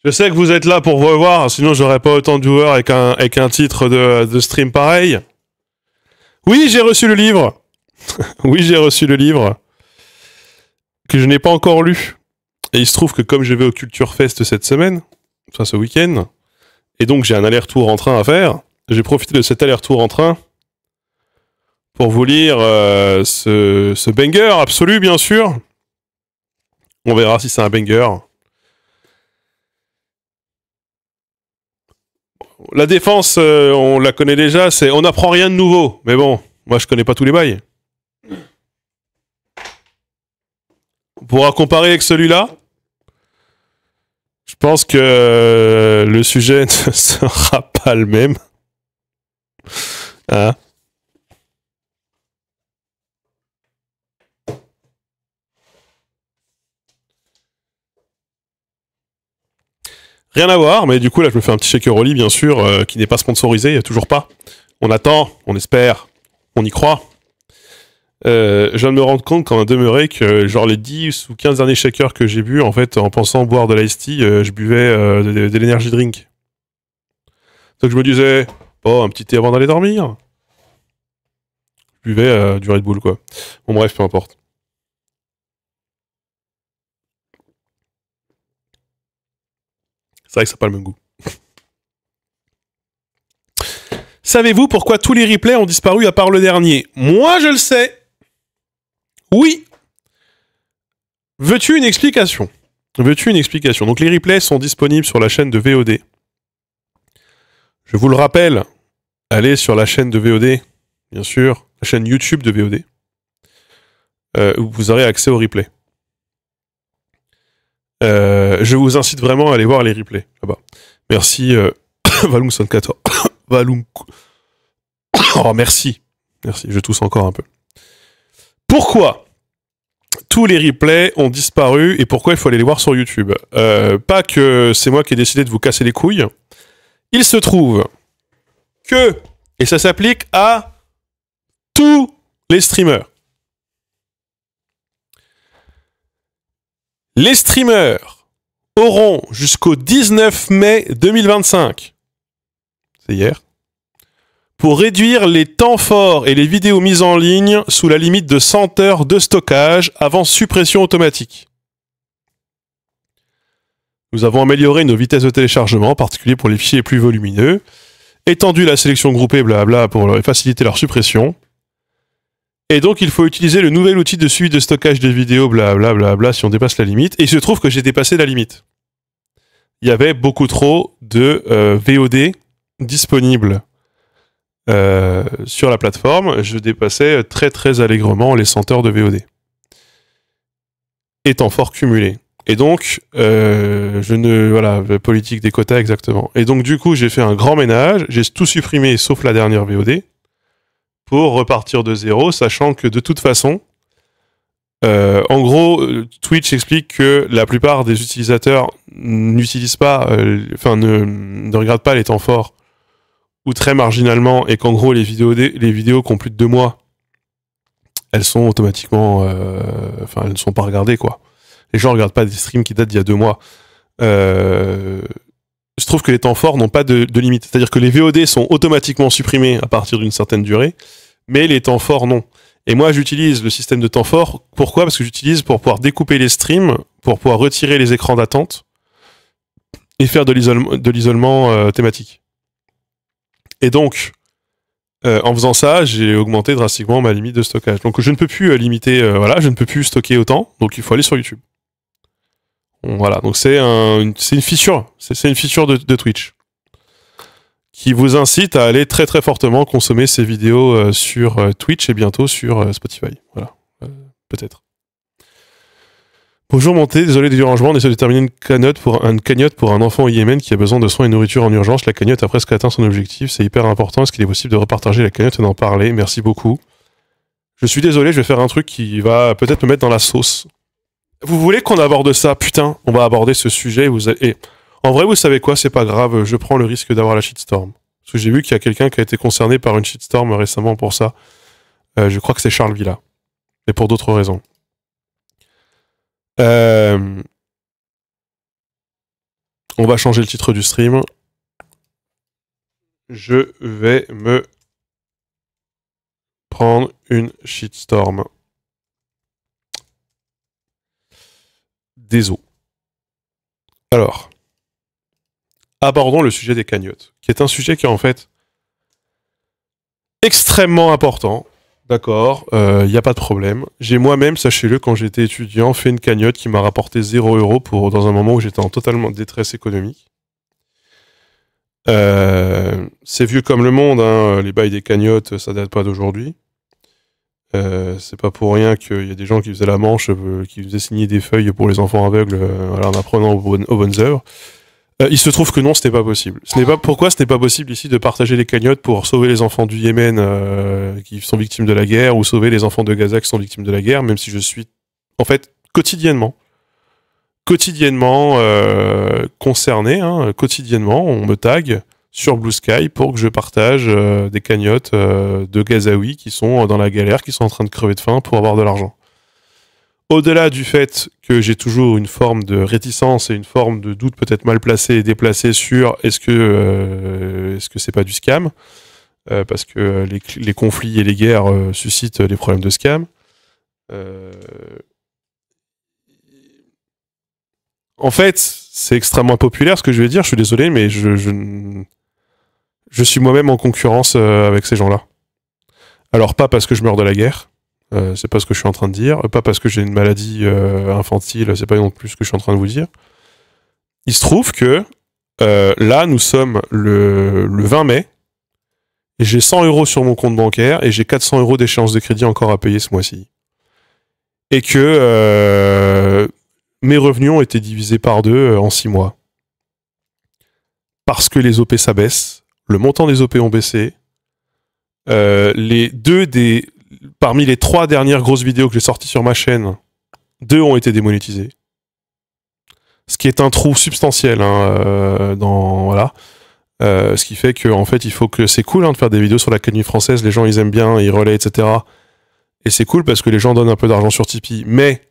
Je sais que vous êtes là pour revoir, sinon j'aurais pas autant de viewers avec un titre de stream pareil. Oui, j'ai reçu le livre. Oui, j'ai reçu le livre. Que je n'ai pas encore lu. Et il se trouve que comme je vais au Culture Fest cette semaine, enfin ce week-end, et donc j'ai un aller-retour en train à faire, j'ai profité de cet aller-retour en train pour vous lire ce banger absolu, bien sûr. On verra si c'est un banger. La défense, on la connaît déjà, c'est on n'apprend rien de nouveau. Mais bon, moi je connais pas tous les bails. On pourra comparer avec celui-là. Je pense que le sujet ne sera pas le même. Hein? Rien à voir, mais du coup là je me fais un petit shaker au lit, bien sûr, qui n'est pas sponsorisé, toujours pas. On attend, on espère, on y croit. Je viens de me rendre compte qu'en demeuré que genre les 10 ou 15 derniers shakers que j'ai bu, en fait, en pensant boire de l'ice tea, je buvais de l'énergie drink. Donc je me disais, oh, un petit thé avant d'aller dormir. Je buvais du Red Bull, quoi. Bon bref, peu importe. C'est vrai que ça n'a pas le même goût. Savez-vous pourquoi tous les replays ont disparu à part le dernier? Moi, je le sais. Oui. Veux-tu une explication? Veux-tu une explication? Donc les replays sont disponibles sur la chaîne de VOD. Je vous le rappelle, allez sur la chaîne de VOD, bien sûr, la chaîne YouTube de VOD, où vous aurez accès aux replays. Je vous incite vraiment à aller voir les replays là-bas. Merci Valum74. Valum. Oh, merci. Merci, je tousse encore un peu. Pourquoi tous les replays ont disparu et pourquoi il faut aller les voir sur YouTube? Pas que c'est moi qui ai décidé de vous casser les couilles. Il se trouve que, et ça s'applique à tous les streamers. Les streamers auront jusqu'au 19 mai 2025, c'est hier, pour réduire les temps forts et les vidéos mises en ligne sous la limite de 100 heures de stockage avant suppression automatique. Nous avons amélioré nos vitesses de téléchargement, en particulier pour les fichiers les plus volumineux, étendu la sélection groupée, blabla, pour faciliter leur suppression. Et donc, il faut utiliser le nouvel outil de suivi de stockage des vidéos, blablabla, si on dépasse la limite. Et il se trouve que j'ai dépassé la limite. Il y avait beaucoup trop de VOD disponibles sur la plateforme. Je dépassais très très allègrement les 100 heures de VOD. Étant fort cumulé. Et donc, voilà, politique des quotas exactement. Et donc, du coup, j'ai fait un grand ménage. J'ai tout supprimé sauf la dernière VOD. Pour repartir de zéro, sachant que de toute façon, en gros, Twitch explique que la plupart des utilisateurs n'utilisent pas, ne regardent pas les temps forts, ou très marginalement, et qu'en gros, les vidéos qui ont plus de 2 mois, elles sont automatiquement, elles ne sont pas regardées, quoi. Les gens ne regardent pas des streams qui datent d'il y a 2 mois. Je trouve que les temps forts n'ont pas de limite. C'est-à-dire que les VOD sont automatiquement supprimés à partir d'une certaine durée, mais les temps forts, non. Et moi, j'utilise le système de temps fort. Pourquoi? Parce que j'utilise pour pouvoir découper les streams, pour pouvoir retirer les écrans d'attente et faire de l'isolement thématique. Et donc, en faisant ça, j'ai augmenté drastiquement ma limite de stockage. Donc, je ne peux plus limiter, je ne peux plus stocker autant, donc il faut aller sur YouTube. Voilà, donc c'est une fissure, c'est une fissure de Twitch qui vous incite à aller très très fortement consommer ces vidéos sur Twitch et bientôt sur Spotify. Voilà, peut-être. Bonjour Monté, désolé du dérangement, on essaie de terminer une cagnotte pour un enfant au Yémen qui a besoin de soins et de nourriture en urgence. La cagnotte a presque atteint son objectif, c'est hyper important. Est-ce qu'il est possible de repartager la cagnotte et d'en parler? Merci beaucoup. Je suis désolé, je vais faire un truc qui va peut-être me mettre dans la sauce. Vous voulez qu'on aborde ça? Putain, on va aborder ce sujet. Et en vrai, vous savez quoi? C'est pas grave, je prends le risque d'avoir la shitstorm. Parce que j'ai vu qu'il y a quelqu'un qui a été concerné par une shitstorm récemment pour ça. Je crois que c'est Charles Villa. Et pour d'autres raisons. On va changer le titre du stream. Je vais me prendre une shitstorm. Désolé. Alors, abordons le sujet des cagnottes, qui est un sujet qui est en fait extrêmement important. D'accord, y a pas de problème. J'ai moi-même, sachez-le, quand j'étais étudiant, fait une cagnotte qui m'a rapporté 0 € dans un moment où j'étais en totalement détresse économique. C'est vieux comme le monde, hein, les bails des cagnottes, ça date pas d'aujourd'hui. C'est pas pour rien qu'il y a des gens qui faisaient la manche, qui faisaient signer des feuilles pour les enfants aveugles, voilà, en apprenant aux bonnes œuvres. Il se trouve que non, ce n'est pas possible. Pourquoi ce n'est pas possible ici de partager les cagnottes pour sauver les enfants du Yémen qui sont victimes de la guerre, ou sauver les enfants de Gaza qui sont victimes de la guerre, même si je suis, en fait, quotidiennement concerné, hein, quotidiennement, on me tag sur Blue Sky pour que je partage des cagnottes de Gazaouis qui sont dans la galère, qui sont en train de crever de faim pour avoir de l'argent. Au-delà du fait que j'ai toujours une forme de réticence et une forme de doute peut-être mal placé et déplacé sur est-ce que c'est pas du scam, parce que les conflits et les guerres suscitent des problèmes de scam. En fait, c'est extrêmement populaire ce que je vais dire, je suis désolé, mais je suis moi-même en concurrence avec ces gens-là. Alors pas parce que je meurs de la guerre, c'est pas ce que je suis en train de dire, pas parce que j'ai une maladie infantile, c'est pas non plus ce que je suis en train de vous dire. Il se trouve que là, nous sommes le 20 mai, et j'ai 100 € sur mon compte bancaire, et j'ai 400 € d'échéance de crédit encore à payer ce mois-ci. Et que mes revenus ont été divisés par 2 en 6 mois. Parce que les OP s'abaissent, le montant des OP ont baissé, parmi les 3 dernières grosses vidéos que j'ai sorties sur ma chaîne, 2 ont été démonétisées. Ce qui est un trou substantiel, hein, voilà. Ce qui fait que, en fait, il faut que c'est cool, hein, de faire des vidéos sur la Académie française. Les gens, ils aiment bien, ils relaient, etc. Et c'est cool parce que les gens donnent un peu d'argent sur Tipeee. Mais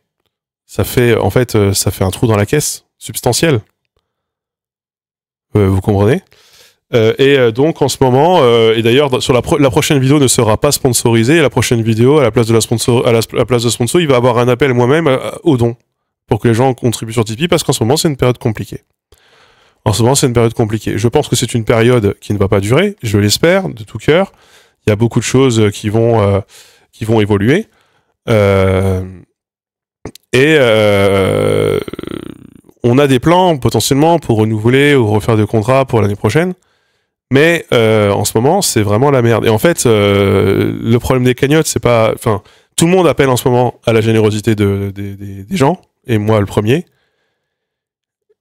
ça fait, en fait, ça fait un trou dans la caisse substantiel. Vous comprenez? Donc en ce moment, et d'ailleurs sur la prochaine vidéo ne sera pas sponsorisée. La prochaine vidéo, à la place de sponsor, il va avoir un appel moi-même aux dons pour que les gens contribuent sur Tipeee, parce qu'en ce moment c'est une période compliquée. Je pense que c'est une période qui ne va pas durer, je l'espère de tout cœur. Il y a beaucoup de choses qui vont évoluer. On a des plans potentiellement pour renouveler ou refaire des contrats pour l'année prochaine. Mais en ce moment, c'est vraiment la merde. Et en fait, le problème des cagnottes, c'est pas... Enfin, tout le monde appelle en ce moment à la générosité des gens, et moi le premier.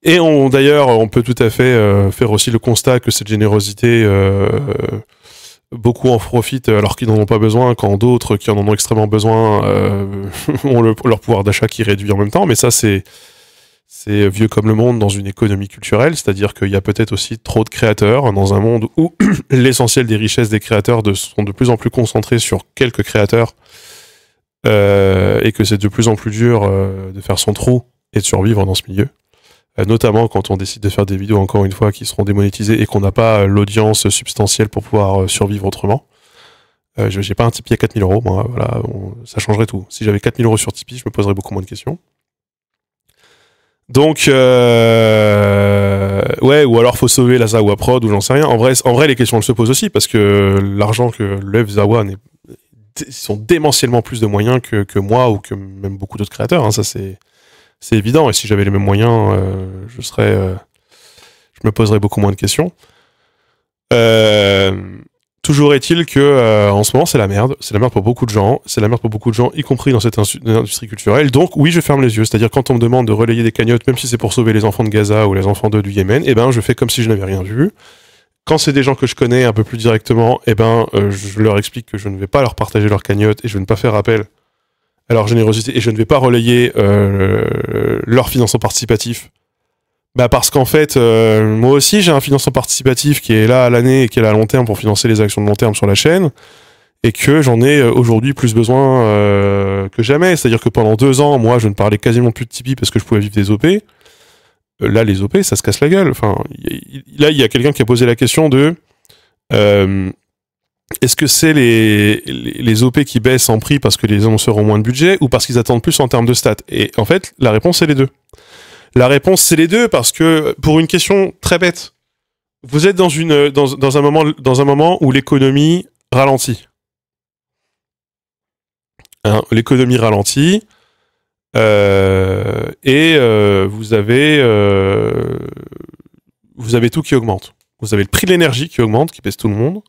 Et d'ailleurs, on peut tout à fait faire aussi le constat que cette générosité, beaucoup en profitent alors qu'ils n'en ont pas besoin, quand d'autres qui en ont extrêmement besoin ont leur pouvoir d'achat qui réduit en même temps. Mais ça, c'est vieux comme le monde dans une économie culturelle, c'est-à-dire qu'il y a peut-être aussi trop de créateurs dans un monde où l'essentiel des richesses des créateurs sont de plus en plus concentrées sur quelques créateurs, et que c'est de plus en plus dur de faire son trou et de survivre dans ce milieu. Notamment quand on décide de faire des vidéos, encore une fois, qui seront démonétisées et qu'on n'a pas l'audience substantielle pour pouvoir survivre autrement. J'ai pas un Tipeee à 4 000 €, moi, voilà, ça changerait tout. Si j'avais 4 000 € sur Tipeee, je me poserais beaucoup moins de questions. Donc, ouais, ou alors faut sauver la Zawa Prod, ou j'en sais rien. En vrai, les questions elles se posent aussi, parce que l'argent que lève Zawa, ils sont démentiellement plus de moyens que moi, ou que même beaucoup d'autres créateurs, hein, ça c'est évident. Et si j'avais les mêmes moyens, je me poserais beaucoup moins de questions. Toujours est-il que en ce moment c'est la merde pour beaucoup de gens, y compris dans cette industrie culturelle. Donc oui, je ferme les yeux, c'est-à-dire quand on me demande de relayer des cagnottes, même si c'est pour sauver les enfants de Gaza ou les enfants du Yémen, eh ben je fais comme si je n'avais rien vu. Quand c'est des gens que je connais un peu plus directement, eh ben je leur explique que je ne vais pas leur partager leurs cagnottes et je ne vais pas faire appel à leur générosité, et je ne vais pas relayer leur financement participatif. Bah parce qu'en fait, moi aussi j'ai un financement participatif qui est là à l'année et qui est là à long terme pour financer les actions de long terme sur la chaîne, et que j'en ai aujourd'hui plus besoin que jamais. C'est-à-dire que pendant 2 ans, moi je ne parlais quasiment plus de Tipeee parce que je pouvais vivre des OP. là, les OP, ça se casse la gueule. Enfin, là, il y a quelqu'un qui a posé la question de est-ce que c'est les OP qui baissent en prix parce que les annonceurs ont moins de budget ou parce qu'ils attendent plus en termes de stats? Et en fait, la réponse, c'est les deux. La réponse, c'est les deux parce que, pour une question très bête, vous êtes dans un moment où l'économie ralentit. Hein, l'économie ralentit et vous avez tout qui augmente. Vous avez le prix de l'énergie qui augmente, qui pèse tout le monde.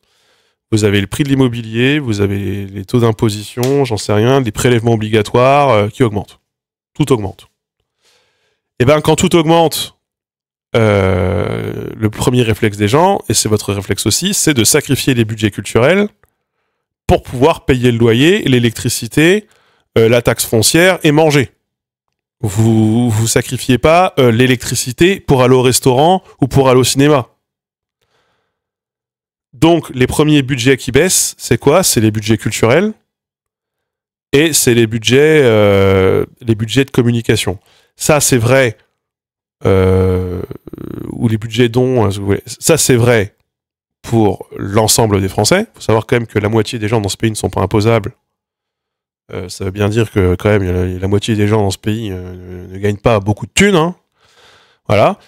Vous avez le prix de l'immobilier, vous avez les taux d'imposition, j'en sais rien, les prélèvements obligatoires qui augmentent. Tout augmente. Et bien, quand tout augmente, le premier réflexe des gens, et c'est votre réflexe aussi, c'est de sacrifier les budgets culturels pour pouvoir payer le loyer, l'électricité, la taxe foncière et manger. Vous sacrifiez pas l'électricité pour aller au restaurant ou pour aller au cinéma. Donc, les premiers budgets qui baissent, c'est quoi? C'est les budgets culturels et c'est les budgets de communication. Ça, c'est vrai. Ou les budgets dons, si vous voulez. Ça, c'est vrai pour l'ensemble des Français. Il faut savoir quand même que la moitié des gens dans ce pays ne sont pas imposables. Ça veut bien dire que quand même la moitié des gens dans ce pays ne gagnent pas beaucoup de thunes. Hein. Voilà.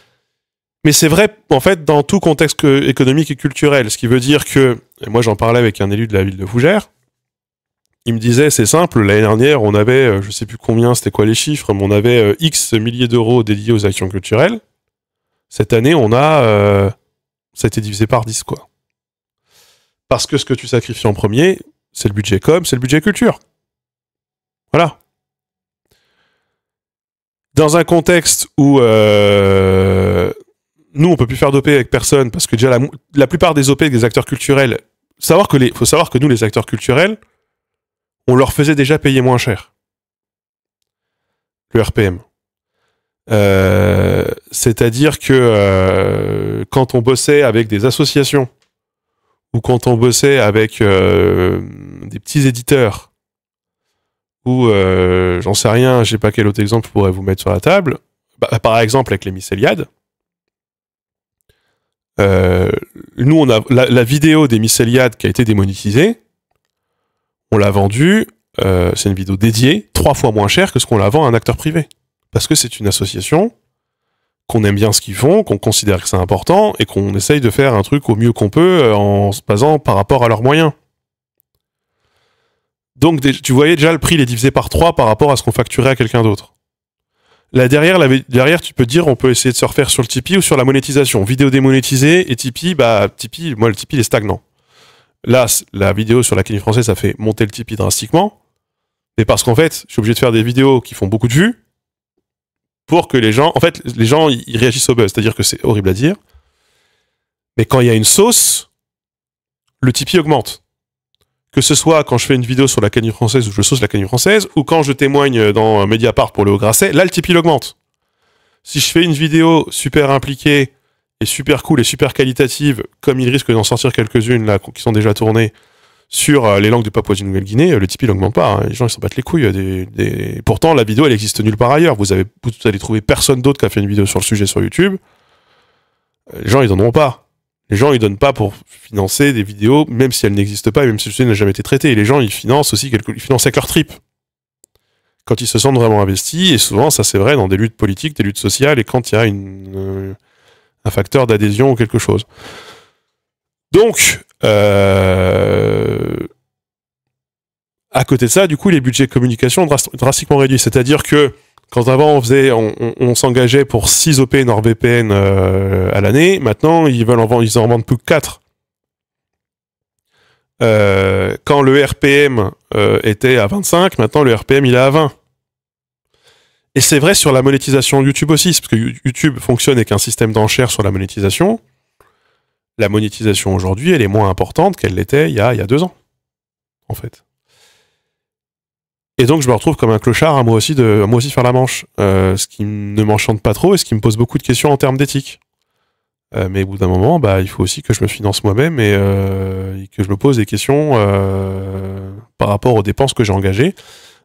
Mais c'est vrai, en fait, dans tout contexte économique et culturel. Ce qui veut dire que, et moi j'en parlais avec un élu de la ville de Fougères, il me disait, c'est simple, l'année dernière, on avait, je sais plus combien, c'était quoi les chiffres, mais on avait X milliers d'euros dédiés aux actions culturelles. Cette année, ça a été divisé par 10, quoi. Parce que ce que tu sacrifies en premier, c'est le budget com, c'est le budget culture. Voilà. Dans un contexte où nous, on peut plus faire d'OP avec personne, parce que déjà la plupart des OP des acteurs culturels, faut savoir que nous, les acteurs culturels, on leur faisait déjà payer moins cher. Le RPM. C'est-à-dire que quand on bossait avec des associations, ou quand on bossait avec des petits éditeurs, ou j'en sais rien, je sais pas quel autre exemple je pourrais vous mettre sur la table, par exemple avec les Mycéliades, nous, on a la vidéo des Mycéliades qui a été démonétisée, on l'a vendue, c'est une vidéo dédiée, 3 fois moins cher que ce qu'on la vend à un acteur privé. Parce que c'est une association, qu'on aime bien ce qu'ils font, qu'on considère que c'est important, et qu'on essaye de faire un truc au mieux qu'on peut en se basant par rapport à leurs moyens. Donc, tu voyais déjà le prix, il est divisé par 3 par rapport à ce qu'on facturait à quelqu'un d'autre. Là, derrière, tu peux dire, on peut essayer de se refaire sur le Tipeee ou sur la monétisation. Vidéo démonétisée et Tipeee, moi, le Tipeee, il est stagnant. Là, la vidéo sur la Académie française, ça fait monter le Tipeee drastiquement. Mais parce qu'en fait, je suis obligé de faire des vidéos qui font beaucoup de vues pour que les gens ils réagissent au buzz. C'est-à-dire que c'est horrible à dire. Mais quand il y a une sauce, le Tipeee augmente. Que ce soit quand je fais une vidéo sur l'Académie française où je sauce l'Académie française, ou quand je témoigne dans Mediapart pour Léo Grasset, là, le Tipeee augmente. Si je fais une vidéo super impliquée et super cool et super qualitative, comme il risque d'en sortir quelques-unes là qui sont déjà tournées sur les langues de Papouasie-Nouvelle-Guinée, le Tipeee n'augmente pas. Hein. Les gens ils s'en battent les couilles. Pourtant, la vidéo elle existe nulle part ailleurs. Vous allez trouver personne d'autre qui a fait une vidéo sur le sujet sur YouTube. Les gens ils donneront pas. Les gens ils donnent pas pour financer des vidéos, même si elles n'existent pas, et même si le sujet n'a jamais été traité. Et les gens ils financent aussi ils financent avec leur trip. Quand ils se sentent vraiment investis, et souvent ça c'est vrai dans des luttes politiques, des luttes sociales, et quand il y a un facteur d'adhésion ou quelque chose. Donc, à côté de ça, du coup, les budgets de communication ont drastiquement réduit. C'est-à-dire que quand avant on s'engageait pour 6 OP NordVPN à l'année, maintenant ils en vendent plus que 4. Quand le RPM était à 25, maintenant le RPM il est à 20. Et c'est vrai sur la monétisation YouTube aussi, parce que YouTube fonctionne avec un système d'enchères sur la monétisation. La monétisation aujourd'hui, elle est moins importante qu'elle l'était il y a 2 ans, en fait. Et donc je me retrouve comme un clochard à moi aussi faire la manche, ce qui ne m'enchante pas trop et ce qui me pose beaucoup de questions en termes d'éthique. Mais au bout d'un moment, il faut aussi que je me finance moi-même et que je me pose des questions par rapport aux dépenses que j'ai engagées.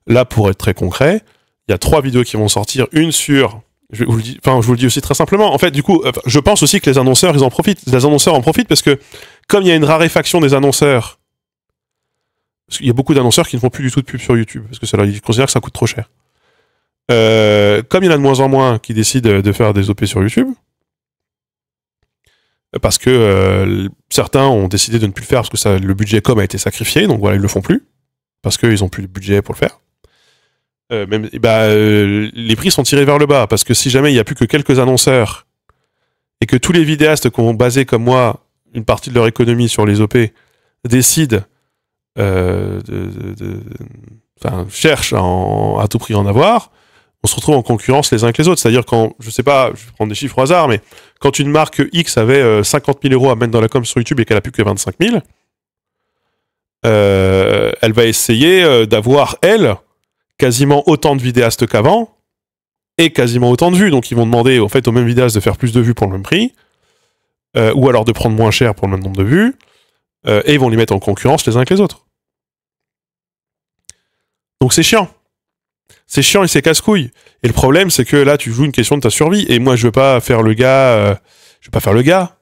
Là, pour être très concret, il y a 3 vidéos qui vont sortir. Une sur je vous le dis, enfin, je vous le dis aussi très simplement. En fait, du coup, je pense aussi que les annonceurs, ils en profitent. Les annonceurs en profitent parce que, comme il y a une raréfaction des annonceurs, parce qu'il y a beaucoup d'annonceurs qui ne font plus du tout de pub sur YouTube, parce que ils considèrent que ça coûte trop cher. Comme il y en a de moins en moins qui décident de faire des OP sur YouTube, parce que certains ont décidé de ne plus le faire parce que le budget com a été sacrifié, donc voilà, ils le font plus, parce qu'ils n'ont plus de budget pour le faire. Les prix sont tirés vers le bas, parce que si jamais il n'y a plus que quelques annonceurs, et que tous les vidéastes qui ont basé comme moi une partie de leur économie sur les OP décident cherchent à tout prix en avoir, on se retrouve en concurrence les uns avec les autres. C'est-à-dire quand, je sais pas, je vais prendre des chiffres au hasard, mais quand une marque X avait 50 000 euros à mettre dans la com sur YouTube et qu'elle a plus que 25 000, elle va essayer d'avoir, elle, quasiment autant de vidéastes qu'avant et quasiment autant de vues. Donc ils vont demander en fait aux mêmes vidéastes de faire plus de vues pour le même prix, ou alors de prendre moins cher pour le même nombre de vues, et ils vont les mettre en concurrence les uns avec les autres. Donc c'est chiant. C'est chiant et c'est casse-couille. Et le problème, c'est que là, tu joues une question de ta survie. Et moi, je veux pas faire le gars,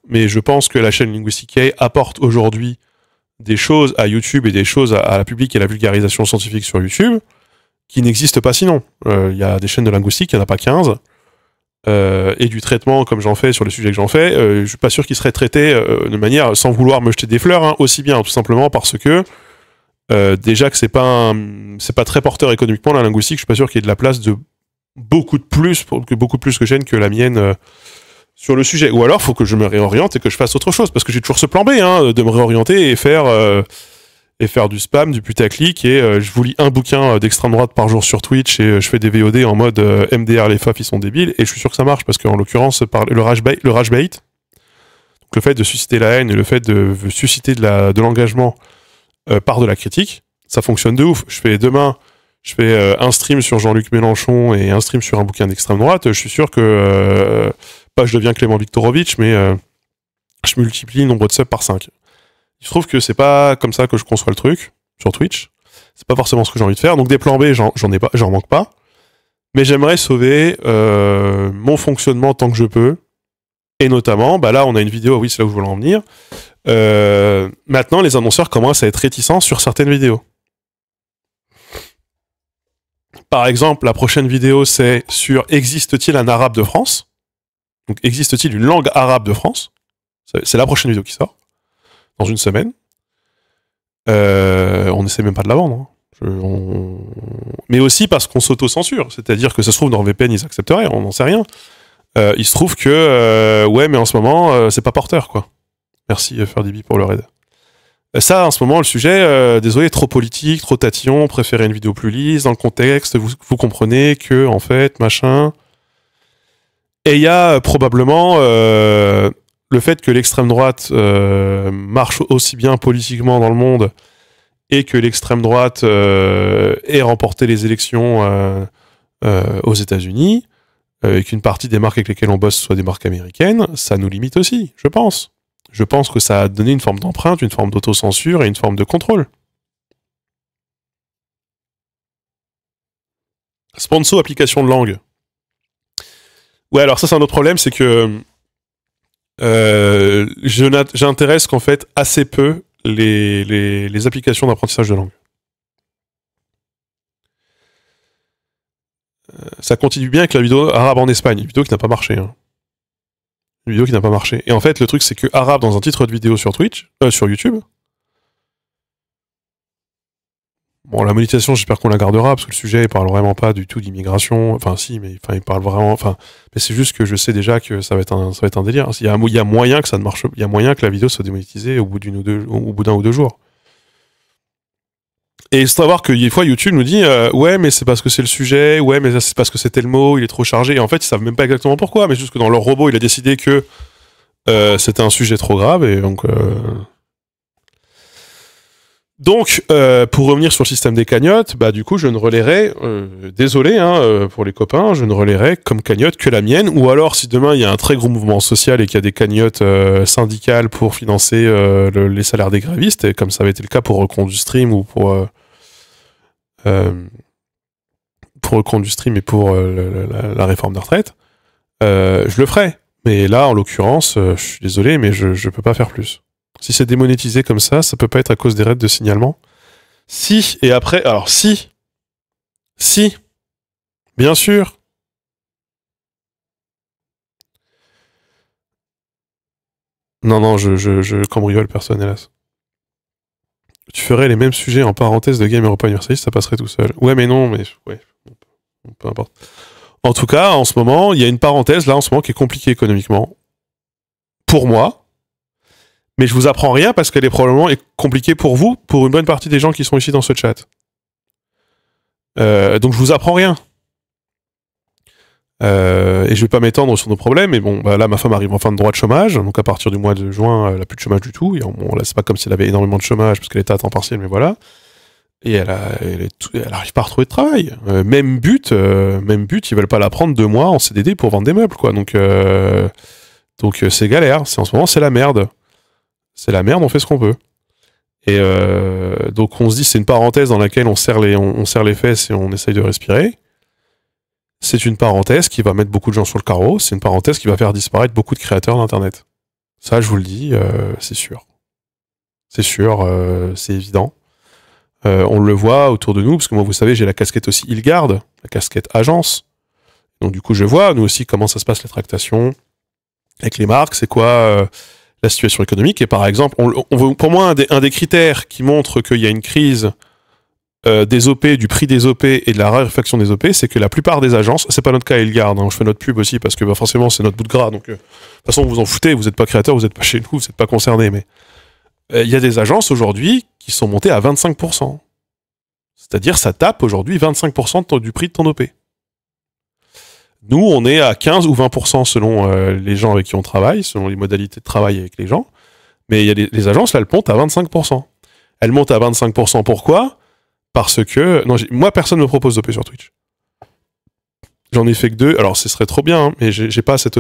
mais je pense que la chaîne Linguistic apporte aujourd'hui des choses à YouTube et des choses à la public et la vulgarisation scientifique sur YouTube qui n'existent pas sinon. Il y a des chaînes de linguistique, il n'y en a pas 15. Et du traitement, comme j'en fais sur les sujets que j'en fais, je suis pas sûr qu'ils seraient traités de manière, sans vouloir me jeter des fleurs, hein, aussi bien, tout simplement parce que déjà que c'est pas très porteur économiquement la linguistique, je suis pas sûr qu'il y ait de la place de beaucoup plus que chaîne que la mienne sur le sujet. Ou alors faut que je me réoriente et que je fasse autre chose, parce que j'ai toujours ce plan B, hein, de me réorienter et faire du spam, du putaclic, et je vous lis un bouquin d'extrême droite par jour sur Twitch et je fais des VOD en mode MDR, les FAF ils sont débiles, et je suis sûr que ça marche, parce qu'en l'occurrence le rage bait, donc le fait de susciter la haine et le fait de susciter de l'engagement par de la critique, ça fonctionne de ouf. Demain, je fais un stream sur Jean-Luc Mélenchon et un stream sur un bouquin d'extrême droite, je suis sûr que pas je deviens Clément Viktorovitch, mais je multiplie le nombre de subs par 5. Il se trouve que c'est pas comme ça que je conçois le truc sur Twitch. C'est pas forcément ce que j'ai envie de faire. Donc des plans B, j'en manque pas. Mais j'aimerais sauver mon fonctionnement tant que je peux. Et notamment, là on a une vidéo, oui c'est là où je voulais en venir. Maintenant les annonceurs commencent à être réticents sur certaines vidéos. Par exemple, la prochaine vidéo c'est sur existe-t-il un arabe de France? Donc existe-t-il une langue arabe de France? C'est la prochaine vidéo qui sort. Dans une semaine. On n'essaie même pas de la vendre. Hein. Mais aussi parce qu'on s'auto-censure. C'est-à-dire que ça se trouve dans VPN, ils accepteraient, on n'en sait rien. Il se trouve que, ouais, mais en ce moment, c'est pas porteur, quoi. Merci, Ferdibi, pour le raid. Ça, en ce moment, le sujet, désolé, trop politique, trop tatillon, préférez une vidéo plus lisse, dans le contexte, vous comprenez que, en fait, machin... Et il y a probablement... le fait que l'extrême droite marche aussi bien politiquement dans le monde et que l'extrême droite ait remporté les élections aux États-Unis et qu'une partie des marques avec lesquelles on bosse soient des marques américaines, ça nous limite aussi, je pense. Je pense que ça a donné une forme d'empreinte, une forme d'autocensure et une forme de contrôle. Sponsor application de langue. Ouais, alors ça c'est un autre problème, c'est que j'intéresse qu'en fait assez peu les applications d'apprentissage de langue. Ça continue bien avec la vidéo arabe en Espagne, une vidéo qui n'a pas marché. Hein. Une vidéo qui n'a pas marché. Et en fait, le truc, c'est que arabe dans un titre de vidéo sur sur YouTube. Bon, la monétisation, j'espère qu'on la gardera, parce que le sujet, il parle vraiment pas du tout d'immigration. Enfin, si, mais il parle vraiment... mais c'est juste que je sais déjà que ça va être un délire. Il y a moyen que ça ne marche... Il y a moyen que la vidéo soit démonétisée au bout d'un ou deux jours. Et c'est savoir que des fois, YouTube nous dit ouais, mais c'est parce que c'est le sujet, ouais, mais c'est parce que c'est tel mot, il est trop chargé. Et en fait, ils savent même pas exactement pourquoi, mais juste que dans leur robot, il a décidé que c'était un sujet trop grave, et donc... Donc, pour revenir sur le système des cagnottes, du coup, je ne relayerai, désolé pour les copains, je ne relayerai comme cagnotte que la mienne, ou alors si demain il y a un très gros mouvement social et qu'il y a des cagnottes syndicales pour financer les salaires des grévistes, et comme ça avait été le cas pour Recompte du Stream ou pour Recompte du Stream et pour la réforme des retraites, je le ferai. Mais là, en l'occurrence, je suis désolé, mais je peux pas faire plus. Si c'est démonétisé comme ça peut pas être à cause des raids de signalement. Si, et après, alors si, bien sûr. Non, je cambriole personne, hélas. Tu ferais les mêmes sujets en parenthèse de Game Europa Universalis, ça passerait tout seul. Ouais, mais non, mais ouais, peu importe. En tout cas, en ce moment, il y a une parenthèse là en ce moment qui est compliquée économiquement. Pour moi. Mais je vous apprends rien parce qu'elle est probablement compliquée pour vous, pour une bonne partie des gens qui sont ici dans ce chat. Donc je vous apprends rien. Et je vais pas m'étendre sur nos problèmes, mais bon, bah là ma femme arrive en fin de droit de chômage, donc à partir du mois de juin, elle a plus de chômage du tout. Et bon, là c'est pas comme si elle avait énormément de chômage parce qu'elle était à temps partiel, mais voilà. Et elle arrive pas à retrouver de travail. Même but, ils veulent pas la prendre 2 mois en CDD pour vendre des meubles, quoi. Donc c'est galère. En ce moment c'est la merde. C'est la merde, on fait ce qu'on peut. Et donc on se dit c'est une parenthèse dans laquelle on serre les fesses et on essaye de respirer. C'est une parenthèse qui va mettre beaucoup de gens sur le carreau, c'est une parenthèse qui va faire disparaître beaucoup de créateurs d'Internet. Ça, je vous le dis, c'est sûr. C'est sûr, c'est évident. On le voit autour de nous, parce que moi, vous savez, j'ai la casquette aussi Ilgard, la casquette agence. Donc du coup, je vois, nous aussi, comment ça se passe les tractations avec les marques, c'est quoi la situation économique. Et par exemple, pour moi, un des critères qui montre qu'il y a une crise des OP, du prix des OP et de la raréfaction des OP, c'est que la plupart des agences, c'est pas notre cas à Ilgard, hein, je fais notre pub aussi parce que bah, forcément c'est notre bout de gras, donc de toute façon vous en foutez, vous n'êtes pas créateur, vous n'êtes pas chez nous, vous n'êtes pas concerné, mais il y a des agences aujourd'hui qui sont montées à 25%. C'est-à-dire ça tape aujourd'hui 25% du prix de ton OP. Nous, on est à 15 ou 20% selon les gens avec qui on travaille, selon les modalités de travail avec les gens, mais il y a les agences, là, elles montent à 25%. Elles montent à 25%, pourquoi ? Parce que... Non, moi, personne ne me propose d'OP sur Twitch. J'en ai fait que 2. Alors, ce serait trop bien, hein, mais j'ai pas cette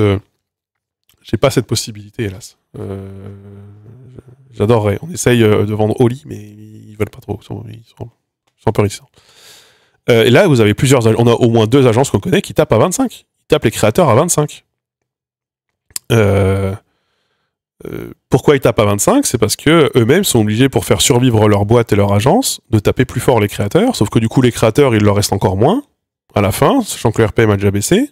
possibilité, hélas. J'adorerais. On essaye de vendre Oli, mais ils veulent pas trop. Ils sont un peu réticents. Et là, vous avez plusieurs... On a au moins 2 agences qu'on connaît qui tapent à 25. Ils tapent les créateurs à 25. Pourquoi ils tapent à 25 ? C'est parce que eux-mêmes sont obligés, pour faire survivre leur boîte et leur agence, de taper plus fort les créateurs, sauf que du coup les créateurs il leur reste encore moins à la fin, sachant que le RPM a déjà baissé.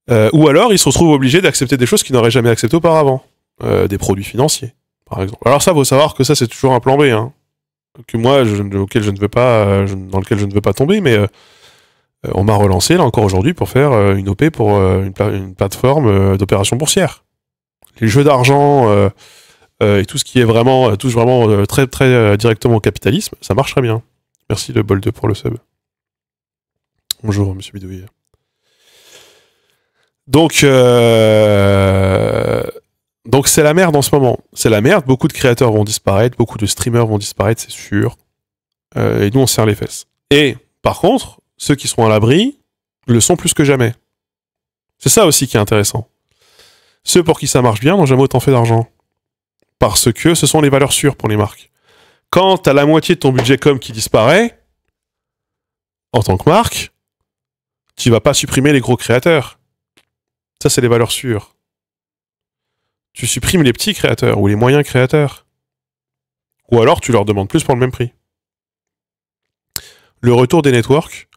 Ou alors ils se retrouvent obligés d'accepter des choses qu'ils n'auraient jamais acceptées auparavant, des produits financiers par exemple. Alors ça, faut savoir que ça c'est toujours un plan B, hein, que moi dans lequel je ne veux pas tomber, mais on m'a relancé là encore aujourd'hui pour faire une OP pour une plateforme d'opération boursière. Les jeux d'argent et tout ce qui est vraiment touche vraiment très très directement au capitalisme, ça marche très bien. Merci le bol 2 pour le sub. Bonjour monsieur Bidouille. Donc c'est la merde en ce moment. C'est la merde, beaucoup de créateurs vont disparaître, beaucoup de streamers vont disparaître, c'est sûr. Et nous on serre les fesses. Et par contre, ceux qui seront à l'abri le sont plus que jamais. C'est ça aussi qui est intéressant. Ceux pour qui ça marche bien n'ont jamais autant fait d'argent. Parce que ce sont les valeurs sûres pour les marques. Quand t'as la moitié de ton budget com qui disparaît, en tant que marque, tu vas pas supprimer les gros créateurs. Ça, c'est les valeurs sûres. Tu supprimes les petits créateurs ou les moyens créateurs. Ou alors, tu leur demandes plus pour le même prix. Le retour des networks.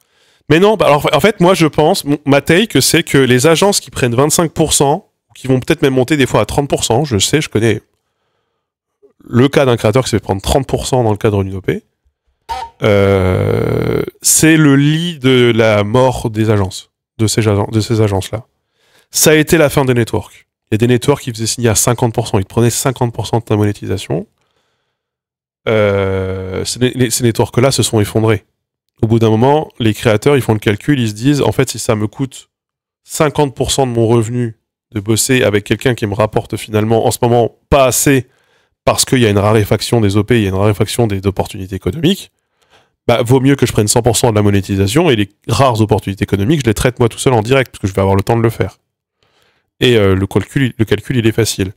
Mais non, alors, en fait, moi, je pense, ma take, c'est que les agences qui prennent 25%, qui vont peut-être même monter des fois à 30%, je sais, je connais le cas d'un créateur qui se fait prendre 30% dans le cadre d'une OP, c'est le lit de la mort des agences, de ces agences-là. Ça a été la fin des networks. Il y a des networks qui faisaient signer à 50%, ils te prenaient 50% de ta monétisation. Ces networks-là se sont effondrés. Au bout d'un moment, les créateurs, ils font le calcul, ils se disent, en fait, si ça me coûte 50% de mon revenu de bosser avec quelqu'un qui me rapporte finalement en ce moment pas assez parce qu'il y a une raréfaction des OP, il y a une raréfaction des opportunités économiques, bah vaut mieux que je prenne 100% de la monétisation et les rares opportunités économiques, je les traite moi tout seul en direct parce que je vais avoir le temps de le faire. Et le calcul il est facile.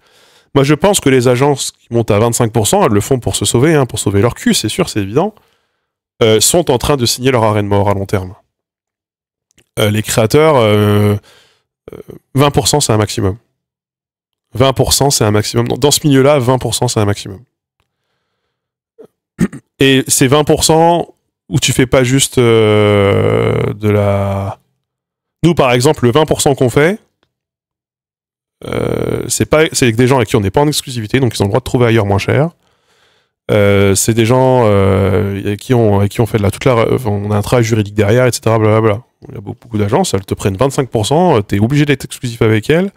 Moi je pense que les agences qui montent à 25%, elles le font pour se sauver, hein, pour sauver leur cul, c'est sûr, c'est évident, sont en train de signer leur arrêt de mort à long terme. les créateurs, 20% c'est un maximum. 20% c'est un maximum. Dans ce milieu-là, 20% c'est un maximum. Et c'est 20% où tu fais pas juste de la... Nous, par exemple, le 20% qu'on fait, c'est avec des gens avec qui on n'est pas en exclusivité, donc ils ont le droit de trouver ailleurs moins cher. C'est des gens avec qui on fait on a un travail juridique derrière, etc. Blablabla. Il y a beaucoup d'agences, elles te prennent 25%, t'es obligé d'être exclusif avec elles.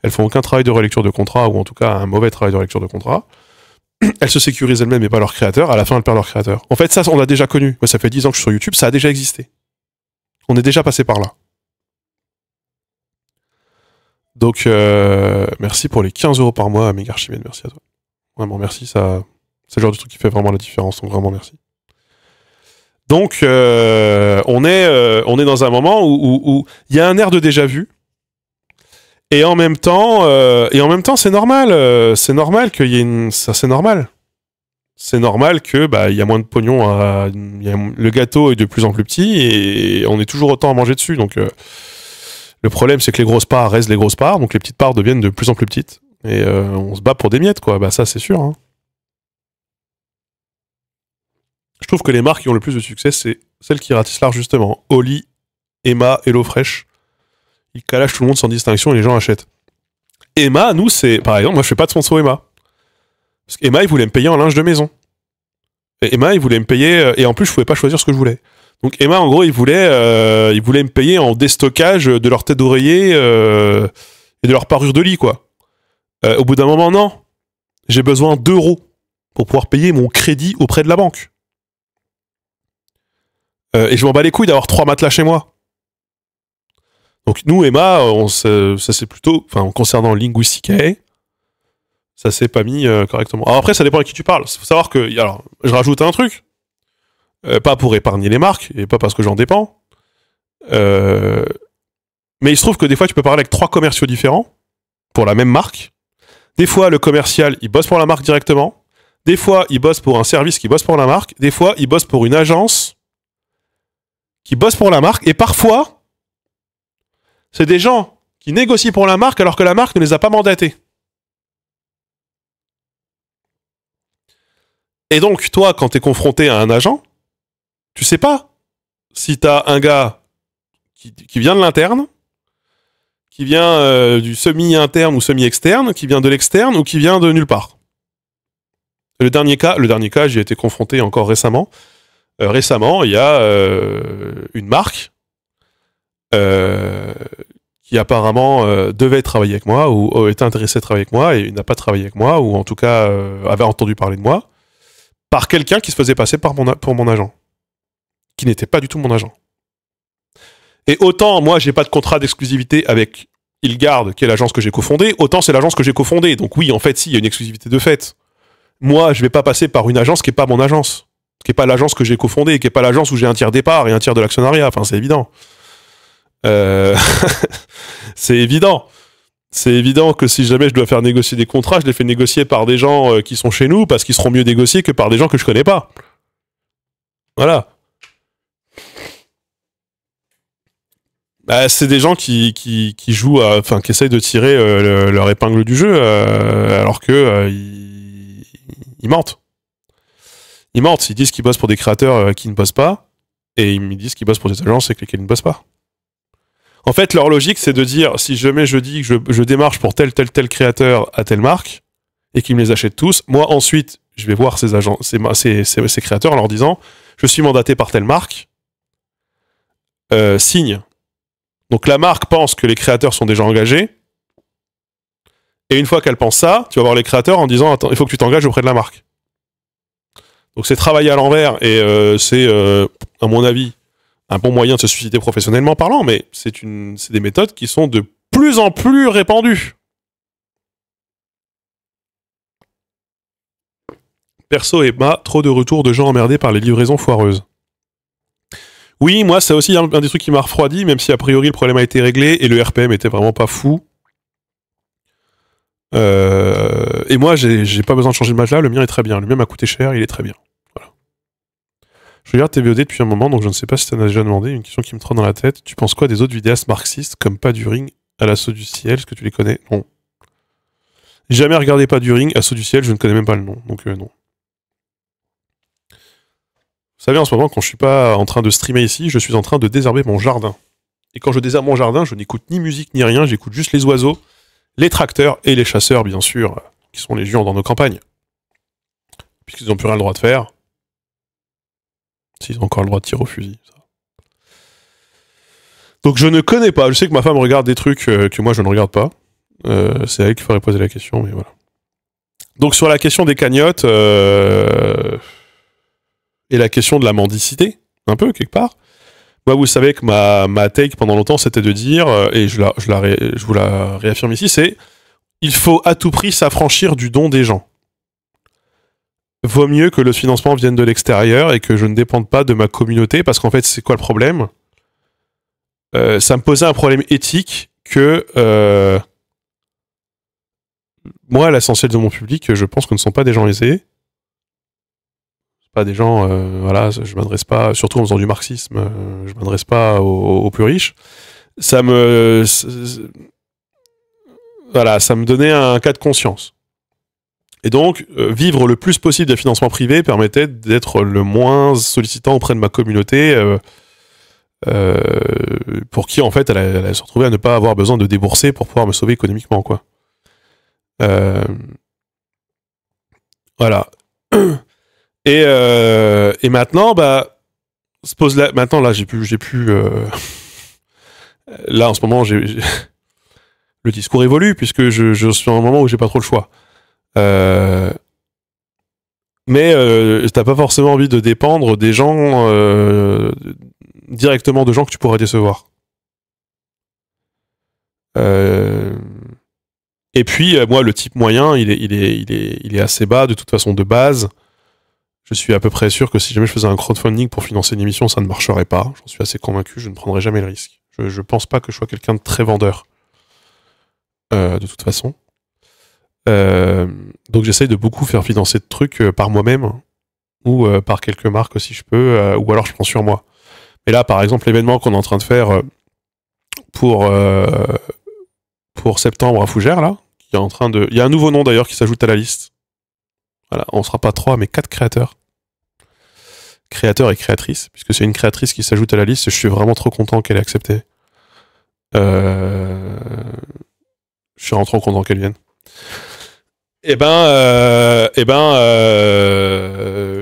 Elles font aucun travail de relecture de contrat, ou en tout cas un mauvais travail de relecture de contrat. Elles se sécurisent elles-mêmes et pas leurs créateurs. À la fin, elles perdent leurs créateurs. En fait, ça, on l'a déjà connu. Moi, ça fait 10 ans que je suis sur YouTube, ça a déjà existé. On est déjà passé par là. Donc, merci pour les 15 € par mois, Méga Archimède, merci à toi. Vraiment, merci, ça, c'est le genre de truc qui fait vraiment la différence, donc vraiment merci. Donc, on est dans un moment où il y a un air de déjà-vu, et en même temps, c'est normal. C'est normal qu'il y ait ça, c'est normal. C'est normal que il y a moins de pognon, le gâteau est de plus en plus petit, et on est toujours autant à manger dessus, donc... Le problème, c'est que les grosses parts restent les grosses parts, donc les petites parts deviennent de plus en plus petites. Et on se bat pour des miettes, quoi. Bah ça, c'est sûr. Hein. Je trouve que les marques qui ont le plus de succès, c'est celles qui ratissent large, justement. Oli, Emma, HelloFresh. Ils calachent tout le monde sans distinction et les gens achètent. Emma, nous, c'est... Par exemple, moi, je fais pas de sponsor Emma. Parce qu'Emma, ils voulaient me payer en linge de maison. Et Emma, ils voulaient me payer... Et en plus, je pouvais pas choisir ce que je voulais. Donc Emma, en gros, ils voulaient me payer en déstockage de leur tête d'oreiller et de leur parure de lit, quoi. Au bout d'un moment, non. J'ai besoin d'€ pour pouvoir payer mon crédit auprès de la banque. Et je m'en bats les couilles d'avoir 3 matelas chez moi. Donc nous, Emma, ça c'est plutôt... Enfin, concernant Linguisticae, ça s'est pas mis correctement. Alors après, ça dépend à qui tu parles. Il faut savoir que... Alors, je rajoute un truc. Pas pour épargner les marques, et pas parce que j'en dépends. Mais il se trouve que des fois, tu peux parler avec 3 commerciaux différents pour la même marque. Des fois, le commercial, il bosse pour la marque directement. Des fois, il bosse pour un service qui bosse pour la marque. Des fois, il bosse pour une agence qui bosse pour la marque. Et parfois, c'est des gens qui négocient pour la marque alors que la marque ne les a pas mandatés. Et donc, toi, quand t'es confronté à un agent, tu sais pas si t'as un gars qui vient de l'interne, qui vient du semi-interne ou semi-externe, qui vient de l'externe ou qui vient de nulle part. Le dernier cas, j'y ai été confronté encore récemment. Récemment, il y a une marque qui apparemment devait travailler avec moi ou était intéressée à travailler avec moi et n'a pas travaillé avec moi ou en tout cas avait entendu parler de moi par quelqu'un qui se faisait passer pour mon agent, qui n'était pas du tout mon agent. Et autant, moi, j'ai pas de contrat d'exclusivité avec Ilgard, qui est l'agence que j'ai cofondée, autant c'est l'agence que j'ai cofondée. Donc oui, en fait, si, il y a une exclusivité de fait. Moi, je vais pas passer par une agence qui est pas mon agence, qui est pas l'agence que j'ai cofondée, qui est pas l'agence où j'ai un tiers départ et un tiers de l'actionnariat. Enfin, c'est évident. C'est évident. C'est évident que si jamais je dois faire négocier des contrats, je les fais négocier par des gens qui sont chez nous, parce qu'ils seront mieux négociés que par des gens que je connais pas. Voilà. Bah, c'est des gens qui jouent, qui essayent de tirer leur épingle du jeu, alors que ils mentent. Ils mentent. Ils disent qu'ils bossent pour des créateurs qui ne bossent pas, et ils me disent qu'ils bossent pour des agences avec lesquelles ils ne bossent pas. En fait, leur logique, c'est de dire, si jamais je dis que je démarche pour tel créateur à telle marque, et qu'ils me les achètent tous, moi, ensuite, je vais voir ces agents, ces créateurs en leur disant, je suis mandaté par telle marque, signe. Donc la marque pense que les créateurs sont déjà engagés, et une fois qu'elle pense ça, tu vas voir les créateurs en disant, attends, il faut que tu t'engages auprès de la marque. Donc c'est travailler à l'envers, et c'est, à mon avis, un bon moyen de se susciter professionnellement parlant, mais c'est des méthodes qui sont de plus en plus répandues. Perso Emma, trop de retours de gens emmerdés par les livraisons foireuses. Oui, moi, c'est aussi un des trucs qui m'a refroidi, même si a priori le problème a été réglé et le RPM était vraiment pas fou. Et moi, j'ai pas besoin de changer de matelas, le mien est très bien. Le mien m'a coûté cher, il est très bien. Voilà. Je regarde tes VOD depuis un moment, donc je ne sais pas si tu en as déjà demandé. Une question qui me trotte dans la tête. Tu penses quoi des autres vidéastes marxistes comme Pas du Ring, à l'assaut du ciel? Est-ce que tu les connais? Non. Jamais regardé Pas du Ring, Assaut du ciel, je ne connais même pas le nom, donc non. Vous savez, en ce moment, quand je suis pas en train de streamer ici, je suis en train de désherber mon jardin. Et quand je désherbe mon jardin, je n'écoute ni musique ni rien, j'écoute juste les oiseaux, les tracteurs et les chasseurs, bien sûr, qui sont légion dans nos campagnes. Puisqu'ils n'ont plus rien le droit de faire. S'ils ont encore le droit de tirer au fusil. Ça. Donc je ne connais pas. Je sais que ma femme regarde des trucs que moi je ne regarde pas. C'est à elle qu'il faudrait poser la question, mais voilà. Donc sur la question des cagnottes et la question de la mendicité, un peu quelque part. Moi, vous savez que ma take pendant longtemps, c'était de dire, et je vous la réaffirme ici, c'est il faut à tout prix s'affranchir du don des gens. Vaut mieux que le financement vienne de l'extérieur et que je ne dépende pas de ma communauté, parce qu'en fait, c'est quoi le problème? Ça me posait un problème éthique que moi, l'essentiel de mon public, je pense que ne sont pas des gens aisés. Pas des gens, voilà, je m'adresse pas, surtout en faisant du marxisme, je m'adresse pas aux plus riches. Voilà, ça me donnait un cas de conscience. Et donc, vivre le plus possible des financements privés permettait d'être le moins sollicitant auprès de ma communauté, pour qui, en fait, elle se retrouvait à ne pas avoir besoin de débourser pour pouvoir me sauver économiquement, quoi. Voilà. Et maintenant, bah, se pose là. Maintenant, là, j'ai plus. Là, en ce moment, le discours évolue puisque je suis à un moment où j'ai pas trop le choix. Mais t'as pas forcément envie de dépendre des gens directement de gens que tu pourrais décevoir. Et puis moi, le type moyen, il est assez bas de toute façon de base. Je suis à peu près sûr que si jamais je faisais un crowdfunding pour financer une émission, ça ne marcherait pas. J'en suis assez convaincu, je ne prendrai jamais le risque. Je pense pas que je sois quelqu'un de très vendeur. De toute façon. Donc j'essaye de beaucoup faire financer de trucs par moi-même ou par quelques marques si je peux, ou alors je prends sur moi. Mais là, par exemple, l'événement qu'on est en train de faire pour septembre à Fougères, là, qui est en train de... Il y a un nouveau nom d'ailleurs qui s'ajoute à la liste. Voilà, on sera pas 3, mais 4 créateurs. Créateurs et créatrices, puisque c'est une créatrice qui s'ajoute à la liste, je suis vraiment trop content qu'elle ait accepté. Je suis vraiment trop content qu'elle vienne.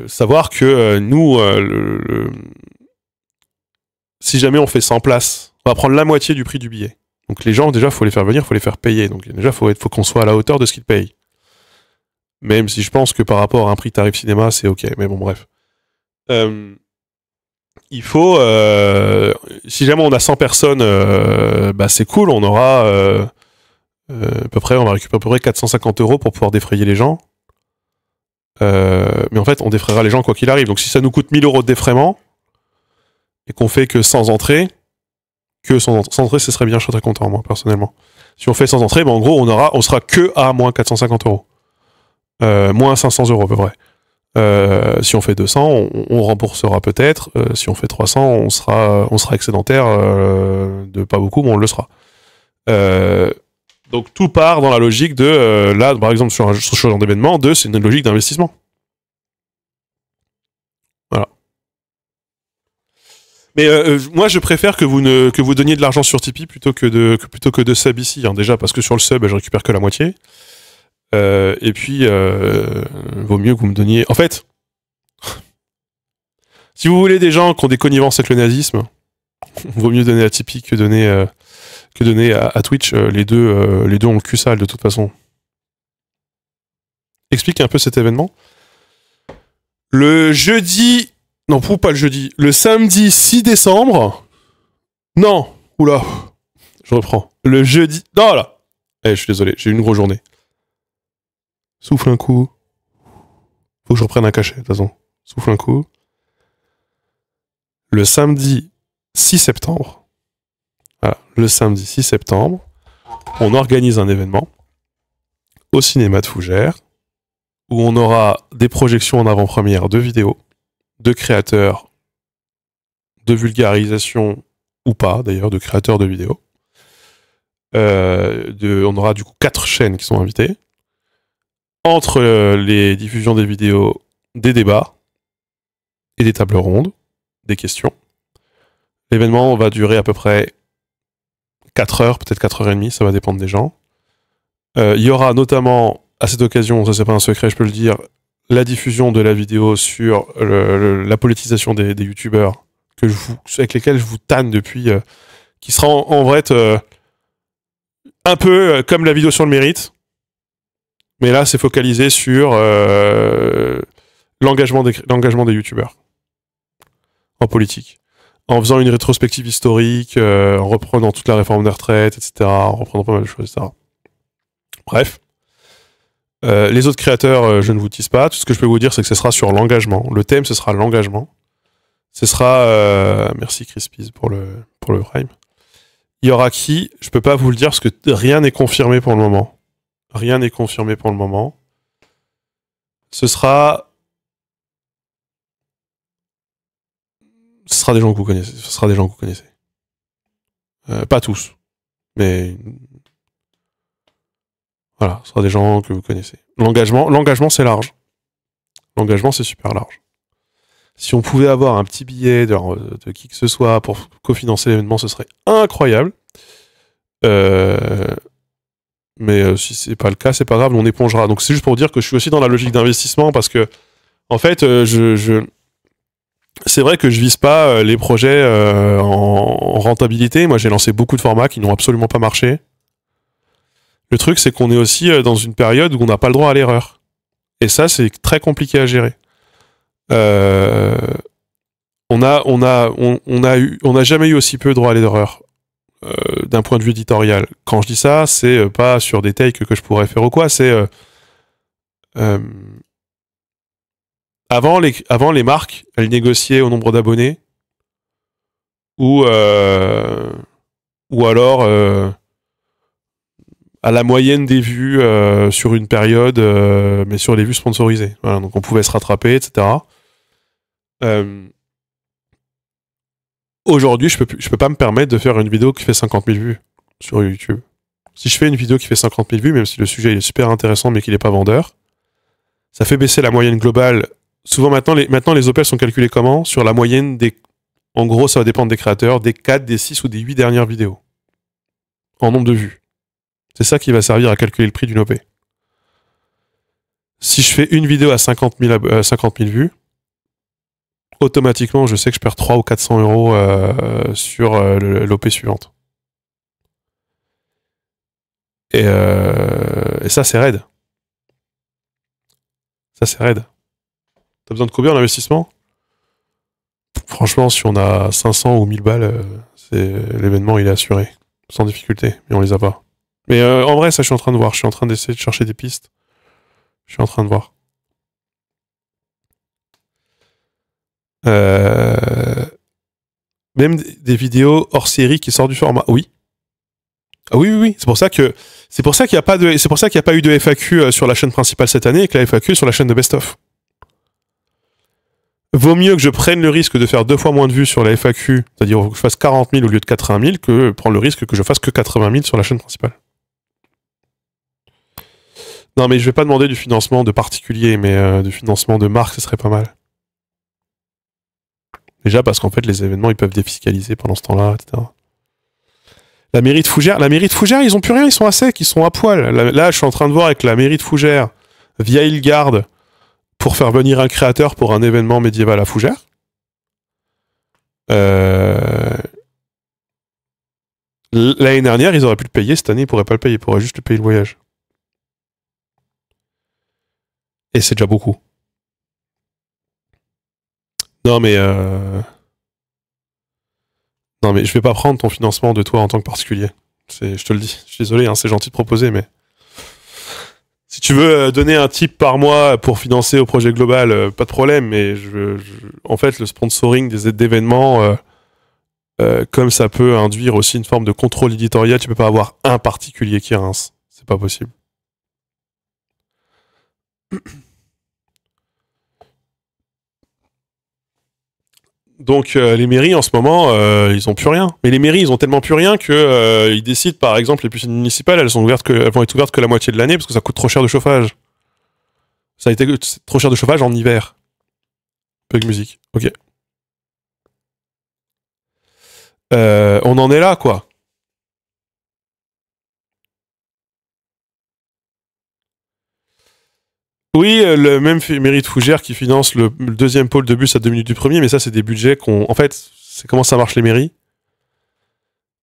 Savoir que nous, si jamais on fait 100 places, on va prendre la moitié du prix du billet. Donc les gens, déjà, faut les faire venir, faut les faire payer. Donc déjà, faut qu'on soit à la hauteur de ce qu'ils payent. Même si je pense que par rapport à un prix tarif cinéma, c'est ok. Mais bon, bref. Il faut... si jamais on a 100 personnes, bah c'est cool, on aura... à peu près, on va récupérer à peu près 450 € pour pouvoir défrayer les gens. Mais en fait, on défraiera les gens quoi qu'il arrive. Donc si ça nous coûte 1000 € de défraiement, et qu'on fait que sans entrée, sans entrée, ce serait bien, je serais très content, moi, personnellement. Si on fait sans entrée, ben en gros, on sera que à moins 450 €. Moins 500 € à peu près. Si on fait 200, on remboursera peut-être. Si on fait 300, on sera excédentaire de pas beaucoup, mais on le sera. Donc tout part dans la logique de, là, par exemple, sur ce genre d'événement, c'est une logique d'investissement. Voilà. Mais moi, je préfère que vous donniez de l'argent sur Tipeee plutôt que de sub ici. Hein, déjà, parce que sur le sub, je récupère que la moitié. Et puis, vaut mieux que vous me donniez... En fait, si vous voulez des gens qui ont des connivences avec le nazisme, vaut mieux donner à Tipeee que donner à Twitch. Les deux ont le cul sale, de toute façon. Explique un peu cet événement. Le jeudi... Non, pas le jeudi. Le samedi 6 décembre... Non, oula. Je reprends. Le jeudi... Non, là. Je suis désolé, j'ai eu une grosse journée. Souffle un coup. Faut que je reprenne un cachet, de toute façon. Souffle un coup. Le samedi 6 septembre. Voilà, le samedi 6 septembre, on organise un événement au cinéma de Fougères où on aura des projections en avant-première de vidéos, de créateurs de vulgarisation ou pas, d'ailleurs, de créateurs de vidéos. On aura du coup 4 chaînes qui sont invitées. Entre les diffusions des vidéos, des débats et des tables rondes, des questions. L'événement va durer à peu près 4 heures, peut-être 4 heures et demie, ça va dépendre des gens. Il y aura notamment, à cette occasion, ça c'est pas un secret, je peux le dire, la diffusion de la vidéo sur la politisation des youtubeurs avec lesquels je vous tanne depuis, qui sera en vrai un peu comme la vidéo sur le mérite, mais là c'est focalisé sur l'engagement des youtubeurs en politique, en faisant une rétrospective historique, en reprenant toute la réforme des retraites, etc., en reprenant pas mal de choses, etc. Bref. Les autres créateurs, je ne vous tease pas. Tout ce que je peux vous dire, c'est que ce sera sur l'engagement. Le thème, ce sera l'engagement. Ce sera... merci Crispies pour le Prime. Il y aura qui? Je peux pas vous le dire parce que rien n'est confirmé pour le moment. Rien n'est confirmé pour le moment. Ce sera des gens que vous connaissez. Ce sera des gens que vous connaissez. Pas tous. Mais... voilà, ce sera des gens que vous connaissez. L'engagement, c'est large. L'engagement, c'est super large. Si on pouvait avoir un petit billet de qui que ce soit pour cofinancer l'événement, ce serait incroyable. Mais si c'est pas le cas, c'est pas grave, on épongera. Donc c'est juste pour dire que je suis aussi dans la logique d'investissement parce que, en fait, c'est vrai que je vise pas les projets en rentabilité. Moi, j'ai lancé beaucoup de formats qui n'ont absolument pas marché. Le truc, c'est qu'on est aussi dans une période où on n'a pas le droit à l'erreur. Et ça, c'est très compliqué à gérer. On n'a jamais eu aussi peu droit à l'erreur d'un point de vue éditorial. Quand je dis ça, c'est pas sur des takes que je pourrais faire ou quoi, c'est avant les marques, elles négociaient au nombre d'abonnés ou alors à la moyenne des vues sur une période, mais sur les vues sponsorisées. Voilà, donc on pouvait se rattraper, etc. Aujourd'hui, je peux pas me permettre de faire une vidéo qui fait 50 000 vues sur YouTube. Si je fais une vidéo qui fait 50 000 vues, même si le sujet est super intéressant mais qu'il n'est pas vendeur, ça fait baisser la moyenne globale. Souvent maintenant les OPL sont calculés comment? Sur la moyenne des... En gros, ça va dépendre des créateurs, des 4, des 6 ou des 8 dernières vidéos. En nombre de vues. C'est ça qui va servir à calculer le prix d'une OP. Si je fais une vidéo à 50 000 vues, automatiquement, je sais que je perds 300 ou 400 euros sur l'OP suivante. Et ça, c'est raide. Ça, c'est raide. T'as besoin de combien d'investissement? Franchement, si on a 500 ou 1000 balles, l'événement, il est assuré. Sans difficulté. Mais on les a pas. Mais en vrai, ça, je suis en train de voir. Je suis en train d'essayer de chercher des pistes. Je suis en train de voir. Même des vidéos hors série qui sortent du format. Oui. Ah oui. C'est pour ça qu'il n'y a pas eu de FAQ sur la chaîne principale cette année et que la FAQ est sur la chaîne de Best of. Vaut mieux que je prenne le risque de faire 2 fois moins de vues sur la FAQ, c'est-à-dire que je fasse 40 000 au lieu de 80 000, que prendre le risque que je fasse que 80 000 sur la chaîne principale. Non, mais je vais pas demander du financement de particuliers, mais du financement de marques, ce serait pas mal. Déjà parce qu'en fait, les événements, ils peuvent défiscaliser pendant ce temps-là, etc. La mairie de Fougères, ils ont plus rien, ils sont à sec, ils sont à poil. Là, je suis en train de voir avec la mairie de Fougères, via Hilgarde, pour faire venir un créateur pour un événement médiéval à Fougères. L'année dernière, ils auraient pu le payer. Cette année, ils pourraient pas le payer. Ils pourraient juste le payer le voyage. Et c'est déjà beaucoup. Non, mais je vais pas prendre ton financement de toi en tant que particulier. Je te le dis. Je suis désolé, hein, c'est gentil de proposer, mais si tu veux donner un tip par mois pour financer au projet global, pas de problème. Mais en fait, le sponsoring des d'événements, comme ça peut induire aussi une forme de contrôle éditorial, tu peux pas avoir un particulier qui rince. C'est pas possible. Donc les mairies en ce moment, ils ont plus rien. Mais les mairies, ils ont tellement plus rien que ils décident, par exemple, les piscines municipales, elles vont être ouvertes que la moitié de l'année parce que ça coûte trop cher de chauffage. Ça a été trop cher de chauffage en hiver. Pug musique. Ok. On en est là, quoi. Oui, le même mairie de Fougères qui finance le deuxième pôle de bus à 2 minutes du premier, mais ça, c'est des budgets qu'on. En fait, c'est comment ça marche les mairies.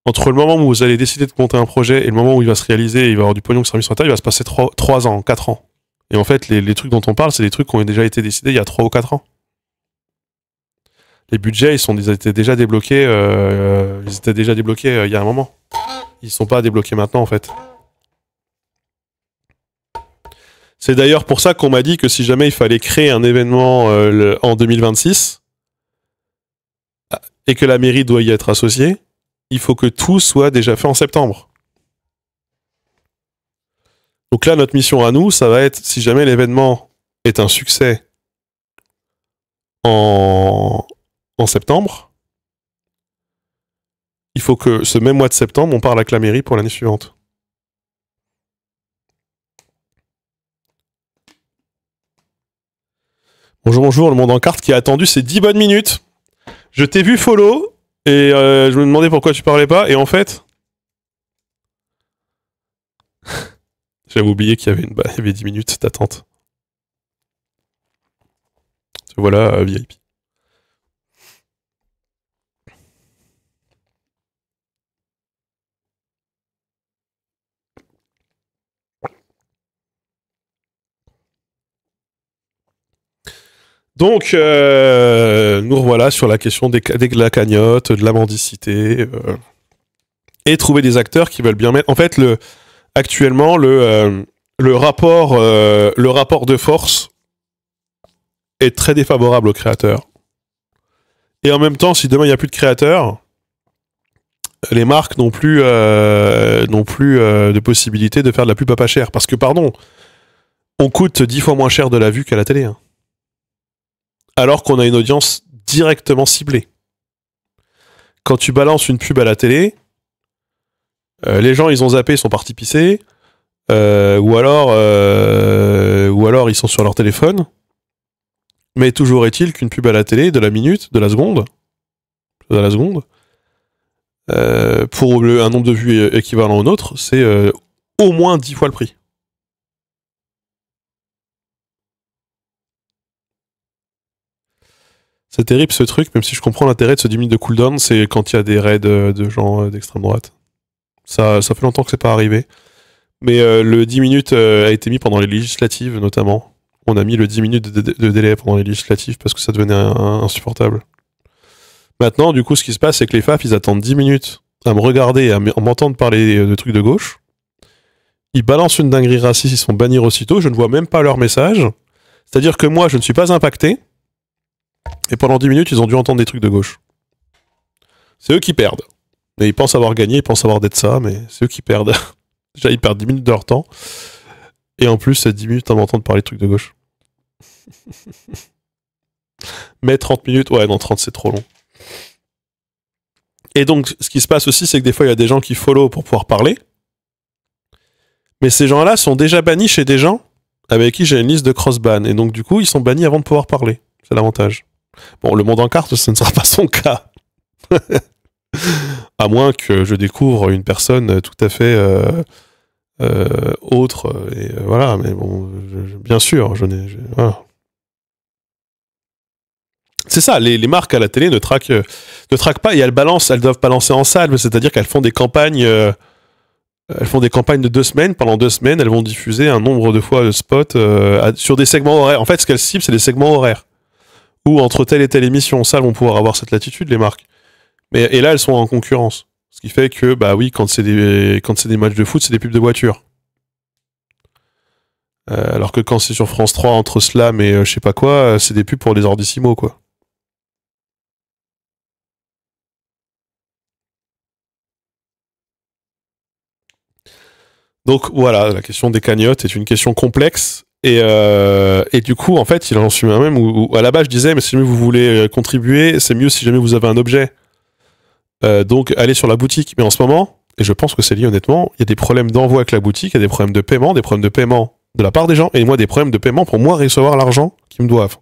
Entre le moment où vous allez décider de monter un projet et le moment où il va se réaliser et il va y avoir du pognon qui sera mis sur la table, il va se passer 3 ans, 4 ans. Et en fait, les trucs dont on parle, c'est des trucs qui ont déjà été décidés il y a 3 ou 4 ans. Les budgets, ils étaient déjà débloqués, il y a un moment. Ils sont pas débloqués maintenant, en fait. C'est d'ailleurs pour ça qu'on m'a dit que si jamais il fallait créer un événement en 2026 et que la mairie doit y être associée, il faut que tout soit déjà fait en septembre. Donc là, notre mission à nous, ça va être, si jamais l'événement est un succès en septembre, il faut que ce même mois de septembre, on parle avec la mairie pour l'année suivante. Bonjour, bonjour, le monde en carte qui a attendu ces 10 bonnes minutes. Je t'ai vu follow, et je me demandais pourquoi tu parlais pas, et en fait... J'avais oublié qu'il y avait 10 minutes d'attente. Voilà, VIP. Donc, nous revoilà sur la question de la cagnotte, de la mendicité, et trouver des acteurs qui veulent bien mettre... En fait, actuellement, le rapport de force est très défavorable aux créateurs. Et en même temps, si demain il n'y a plus de créateurs, les marques n'ont plus de possibilité de faire de la pub à pas cher. Parce que, pardon, on coûte 10 fois moins cher de la vue qu'à la télé. Hein. Alors qu'on a une audience directement ciblée. Quand tu balances une pub à la télé, les gens, ils ont zappé, ils sont partis pisser, ou alors ils sont sur leur téléphone. Mais toujours est-il qu'une pub à la télé, de la minute, de la seconde, pour un nombre de vues équivalent au nôtre, c'est au moins 10 fois le prix. C'est terrible ce truc, même si je comprends l'intérêt de ce 10 minutes de cooldown, c'est quand il y a des raids de gens d'extrême droite. Ça fait longtemps que c'est pas arrivé. Mais le 10 minutes a été mis pendant les législatives, notamment. On a mis le 10 minutes de délai pendant les législatives parce que ça devenait insupportable. Maintenant, du coup, ce qui se passe, c'est que les FAF, ils attendent 10 minutes à me regarder, à m'entendre parler de trucs de gauche. Ils balancent une dinguerie raciste, ils se font bannir aussitôt, je ne vois même pas leur message. C'est-à-dire que moi, je ne suis pas impacté. Et pendant 10 minutes, ils ont dû entendre des trucs de gauche. C'est eux qui perdent. Et ils pensent avoir gagné, ils pensent avoir d'être ça, mais c'est eux qui perdent. Déjà, ils perdent 10 minutes de leur temps. Et en plus, c'est 10 minutes à m'entendre parler de trucs de gauche. Mais 30 minutes, ouais, non, 30, c'est trop long. Et donc, ce qui se passe aussi, c'est que des fois, il y a des gens qui follow pour pouvoir parler. Mais ces gens-là sont déjà bannis chez des gens avec qui j'ai une liste de cross-ban. Et donc, du coup, ils sont bannis avant de pouvoir parler. C'est l'avantage. Bon, le monde en carte, ce ne sera pas son cas. À moins que je découvre une personne tout à fait autre. Et voilà, mais bon, bien sûr, voilà. C'est ça, les marques à la télé ne traquent pas et elles doivent balancer en salle, c'est-à-dire qu'elles font des campagnes. Elles font des campagnes de 2 semaines. Pendant 2 semaines, elles vont diffuser un nombre de fois de spots sur des segments horaires. En fait, ce qu'elles ciblent, c'est des segments horaires. Ou entre telle et telle émission. Ça, elles vont pouvoir avoir cette latitude, les marques. Et là, elles sont en concurrence. Ce qui fait que, bah oui, quand c'est des matchs de foot, c'est des pubs de voitures. Alors que quand c'est sur France 3, entre Slam et je sais pas quoi, c'est des pubs pour les ordissimaux, quoi. Donc voilà, la question des cagnottes est une question complexe Et du coup, en fait, il en suit un même où à la base, je disais, mais si jamais vous voulez contribuer, c'est mieux si jamais vous avez un objet. Donc, allez sur la boutique. Mais en ce moment, et je pense que c'est lié honnêtement, il y a des problèmes d'envoi avec la boutique, il y a des problèmes de paiement de la part des gens, et moi, des problèmes de paiement pour moi recevoir l'argent qu'ils me doivent.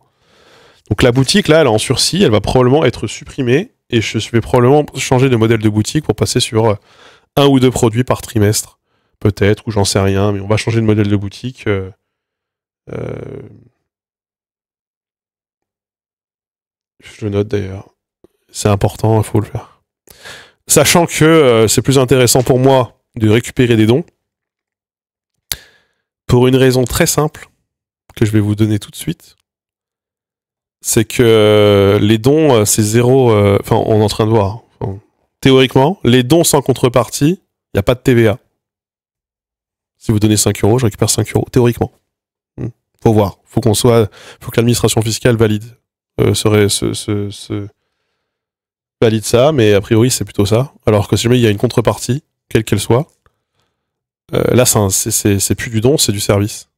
Donc, la boutique, là, elle est en sursis, elle va probablement être supprimée, et je vais probablement changer de modèle de boutique pour passer sur un ou deux produits par trimestre, peut-être, ou j'en sais rien, mais on va changer de modèle de boutique. Je le note d'ailleurs. C'est important, il faut le faire. Sachant que c'est plus intéressant pour moi de récupérer des dons, pour une raison très simple, que je vais vous donner tout de suite. C'est que les dons, c'est zéro... Enfin, on est en train de voir. Enfin, théoriquement, les dons sans contrepartie, il n'y a pas de TVA. Si vous donnez 5 euros, je récupère 5 euros, théoriquement. Faut voir. Faut que l'administration fiscale valide. Valide ça, mais a priori, c'est plutôt ça. Alors que si jamais il y a une contrepartie, quelle qu'elle soit, là, c'est plus du don, c'est du service.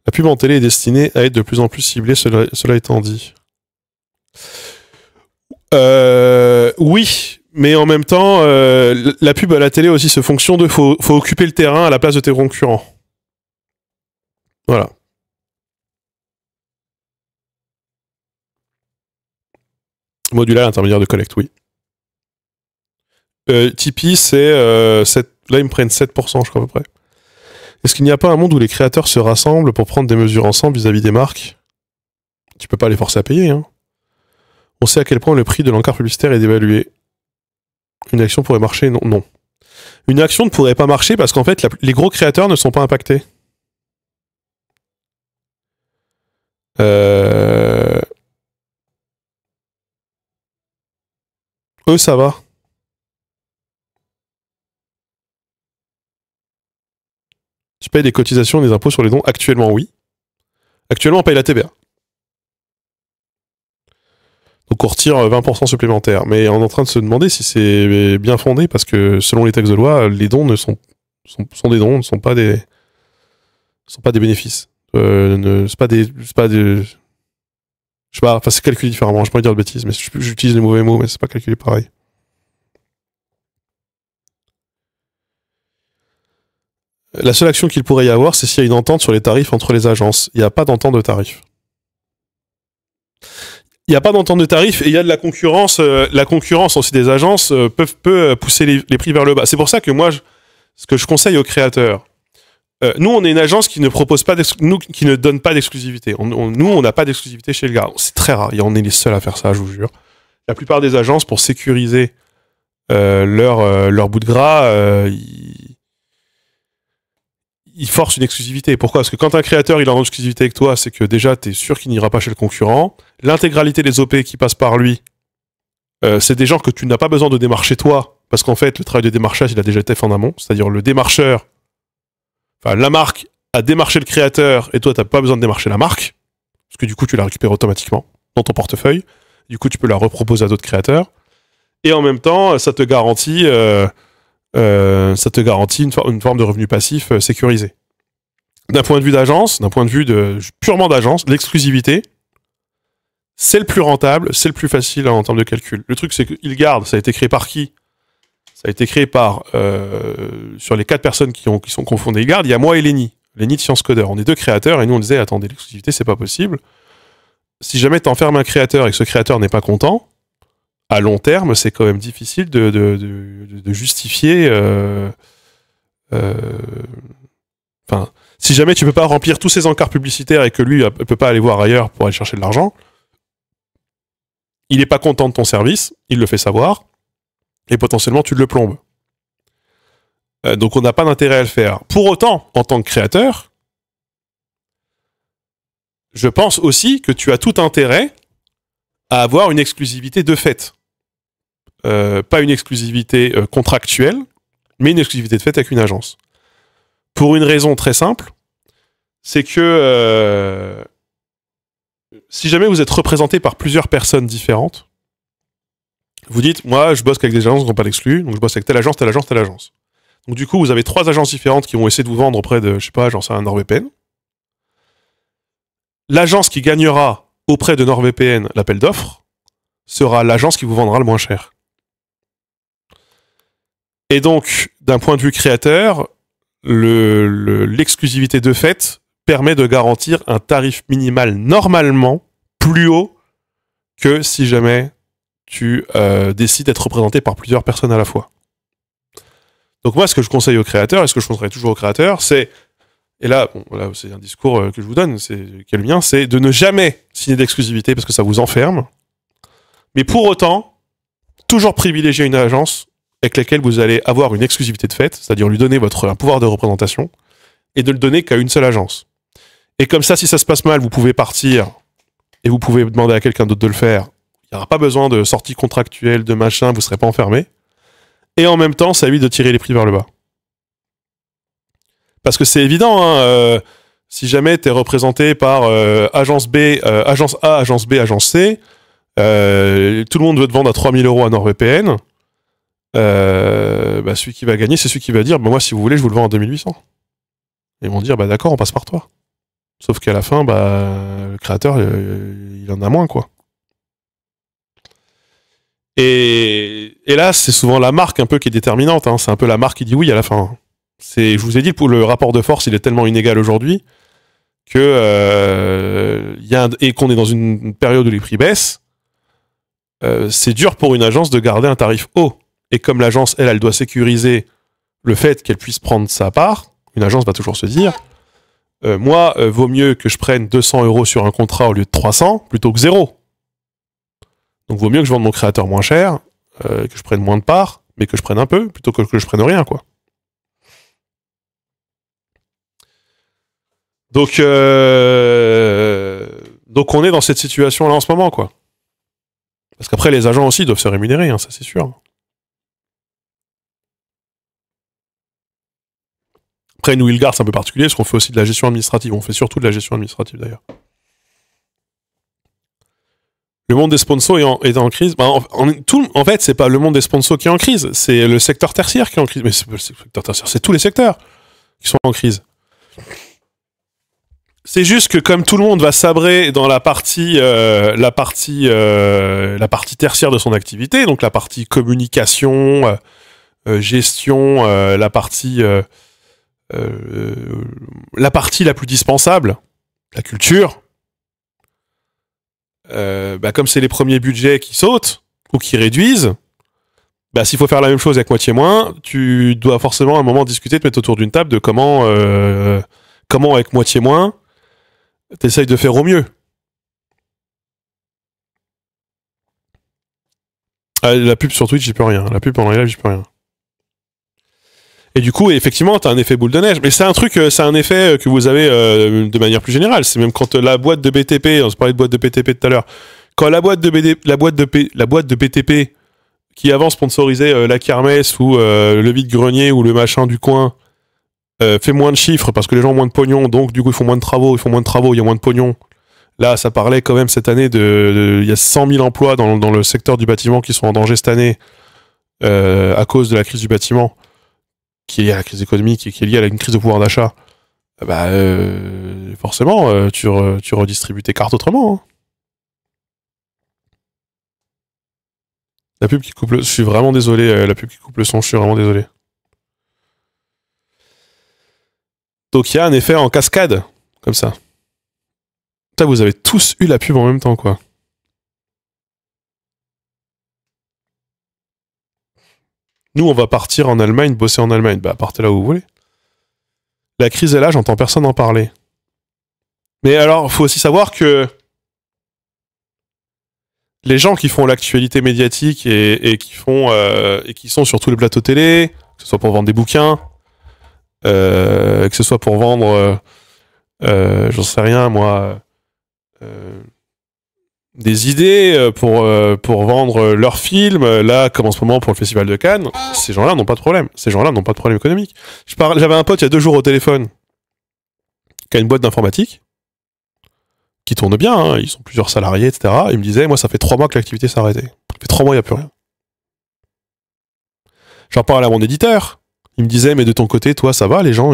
La pub en télé est destinée à être de plus en plus ciblée, cela étant dit. Oui, mais en même temps, la pub à la télé aussi se fonction de faut occuper le terrain à la place de tes concurrents. Voilà. Modulal intermédiaire de collecte, oui. Tipeee, c'est... là, ils me prennent 7%, je crois, à peu près. Est-ce qu'il n'y a pas un monde où les créateurs se rassemblent pour prendre des mesures ensemble vis-à-vis des marques? Tu peux pas les forcer à payer, hein. On sait à quel point le prix de l'encart publicitaire est dévalué. Une action pourrait marcher? Non, non. Une action ne pourrait pas marcher parce qu'en fait, les gros créateurs ne sont pas impactés. Eux, ça va. Tu payes des cotisations et des impôts sur les dons? Actuellement, oui. Actuellement, on paye la TVA. Donc on retire 20% supplémentaires. Mais on est en train de se demander si c'est bien fondé, parce que selon les textes de loi, les dons sont des dons, ne sont pas des bénéfices. C'est pas des... Je sais pas, enfin c'est calculé différemment, je pourrais dire de bêtises, mais j'utilise les mauvais mots, mais c'est pas calculé pareil. La seule action qu'il pourrait y avoir, c'est s'il y a une entente sur les tarifs entre les agences. Il n'y a pas d'entente de tarifs. Il n'y a pas d'entente de tarifs et il y a de la concurrence. La concurrence aussi des agences peut pousser les prix vers le bas. C'est pour ça que moi, ce que je conseille aux créateurs, nous, on est une agence qui ne propose pas, qui ne donne pas d'exclusivité. Nous, on n'a pas d'exclusivité chez le gars. C'est très rare. Et on est les seuls à faire ça, je vous jure. La plupart des agences, pour sécuriser leur bout de gras, ils forcent une exclusivité. Pourquoi? Parce que quand un créateur il est en exclusivité avec toi, c'est que déjà, tu es sûr qu'il n'ira pas chez le concurrent. L'intégralité des OP qui passent par lui, c'est des gens que tu n'as pas besoin de démarcher toi, parce qu'en fait, le travail de démarchage, il a déjà été fait en amont. C'est-à-dire le démarcheur, enfin, la marque a démarché le créateur, et toi, tu n'as pas besoin de démarcher la marque, parce que du coup, tu la récupères automatiquement dans ton portefeuille. Du coup, tu peux la reproposer à d'autres créateurs. Et en même temps, ça te garantit une forme de revenu passif sécurisé. D'un point de vue d'agence, d'un point de vue purement d'agence, l'exclusivité, c'est le plus rentable, c'est le plus facile en termes de calcul. Le truc, c'est qu'il garde, ça a été créé par qui? Ça a été créé par, sur les 4 personnes qui sont confondées, il garde, il y a moi et Lenny de Science Codeur. On est 2 créateurs et nous on disait, attendez, l'exclusivité, c'est pas possible. Si jamais tu enfermes un créateur et que ce créateur n'est pas content, à long terme, c'est quand même difficile de justifier. Enfin, si jamais tu peux pas remplir tous ces encarts publicitaires et que lui ne peut pas aller voir ailleurs pour aller chercher de l'argent, il n'est pas content de ton service, il le fait savoir, et potentiellement tu le plombes. Donc on n'a pas d'intérêt à le faire. Pour autant, en tant que créateur, je pense aussi que tu as tout intérêt à avoir une exclusivité de fait. Pas une exclusivité contractuelle, mais une exclusivité de fait avec une agence. Pour une raison très simple, c'est que si jamais vous êtes représenté par plusieurs personnes différentes, vous dites, moi je bosse avec des agences qui n'ont pas d'exclus, donc je bosse avec telle agence, telle agence, telle agence. Donc du coup, vous avez 3 agences différentes qui vont essayer de vous vendre auprès de, je sais pas, j'en sais un NordVPN. L'agence qui gagnera auprès de NordVPN l'appel d'offres sera l'agence qui vous vendra le moins cher. Et donc, d'un point de vue créateur, l'exclusivité de fait permet de garantir un tarif minimal normalement plus haut que si jamais tu décides d'être représenté par plusieurs personnes à la fois. Donc moi, ce que je conseille aux créateurs, et ce que je conseillerais toujours aux créateurs, c'est, et là, bon, là c'est un discours que je vous donne, qui est le mien, c'est de ne jamais signer d'exclusivité parce que ça vous enferme, mais pour autant, toujours privilégier une agence avec laquelle vous allez avoir une exclusivité de fait, c'est-à-dire lui donner un pouvoir de représentation, et de le donner qu'à une seule agence. Et comme ça, si ça se passe mal, vous pouvez partir, et vous pouvez demander à quelqu'un d'autre de le faire. Il n'y aura pas besoin de sortie contractuelle, de machin, vous ne serez pas enfermé. Et en même temps, ça évite de tirer les prix vers le bas. Parce que c'est évident, hein, si jamais tu es représenté par agence B, agence A, agence B, agence C, tout le monde veut te vendre à 3 000 € à NordVPN, celui qui va gagner, c'est celui qui va dire, moi, si vous voulez, je vous le vends à 2800. Et ils vont dire, d'accord, on passe par toi. Sauf qu'à la fin, le créateur, il en a moins, quoi. Et là, c'est souvent la marque un peu qui est déterminante. Hein. C'est un peu la marque qui dit oui à la fin. Je vous ai dit, pour le rapport de force, il est tellement inégal aujourd'hui que et qu'on est dans une période où les prix baissent. C'est dur pour une agence de garder un tarif haut. Et comme l'agence, elle doit sécuriser le fait qu'elle puisse prendre sa part, une agence va toujours se dire vaut mieux que je prenne 200 € sur un contrat au lieu de 300 plutôt que 0. Donc vaut mieux que je vende mon créateur moins cher, que je prenne moins de parts, mais que je prenne un peu, plutôt que je prenne rien, quoi. Donc on est dans cette situation-là en ce moment, quoi. Parce qu'après, les agents aussi doivent se rémunérer, hein, ça c'est sûr. Après, nous, Ilgard, c'est un peu particulier, parce qu'on fait aussi de la gestion administrative. On fait surtout de la gestion administrative, d'ailleurs. Le monde des sponsors est en crise. En fait, c'est pas le monde des sponsors qui est en crise, c'est le secteur tertiaire qui est en crise. Mais c'est le secteur tertiaire, c'est tous les secteurs qui sont en crise. C'est juste que comme tout le monde va sabrer dans la partie tertiaire de son activité, donc la partie communication, gestion, la partie la plus dispensable, la culture. Comme c'est les premiers budgets qui sautent ou qui réduisent, s'il faut faire la même chose avec moitié moins, tu dois forcément à un moment discuter, te mettre autour d'une table de comment avec moitié moins, t'essayes de faire au mieux. La pub sur Twitch, j'y peux rien. La pub pendant les lives, j'y peux rien. Et du coup, effectivement, t'as un effet boule de neige. Mais c'est un effet que vous avez de manière plus générale. C'est même quand la boîte de BTP, on se parlait de boîte de BTP tout à l'heure, quand la boîte de BTP qui avant sponsorisait la kermesse ou le vide-grenier ou le machin du coin fait moins de chiffres parce que les gens ont moins de pognon, donc du coup ils font moins de travaux, il y a moins de pognon. Là, ça parlait quand même cette année il y a 100 000 emplois dans le secteur du bâtiment qui sont en danger cette année à cause de la crise du bâtiment, qui est liée à la crise économique et qui est liée à une crise de pouvoir d'achat. Forcément, tu redistribues tes cartes autrement. Hein. La pub qui coupe je suis vraiment désolé, la pub qui coupe le son, je suis vraiment désolé. Donc il y a un effet en cascade, comme ça. Putain, vous avez tous eu la pub en même temps, quoi. Nous, on va partir en Allemagne, bosser en Allemagne. Partez là où vous voulez. La crise est là, j'entends personne en parler. Mais alors, il faut aussi savoir que les gens qui font l'actualité médiatique et qui sont sur tous les plateaux télé, que ce soit pour vendre des bouquins, que ce soit pour vendre, j'en sais rien, moi, des idées pour vendre leurs films, là, comme en ce moment pour le Festival de Cannes, ces gens-là n'ont pas de problème. Ces gens-là n'ont pas de problème économique. J'avais un pote il y a 2 jours au téléphone qui a une boîte d'informatique qui tourne bien, hein, ils sont plusieurs salariés, etc. Il me disait, moi, ça fait 3 mois que l'activité s'est arrêtée. Ça fait 3 mois, il n'y a plus rien. J'en parle à mon éditeur. Il me disait, mais de ton côté, toi, ça va, les gens,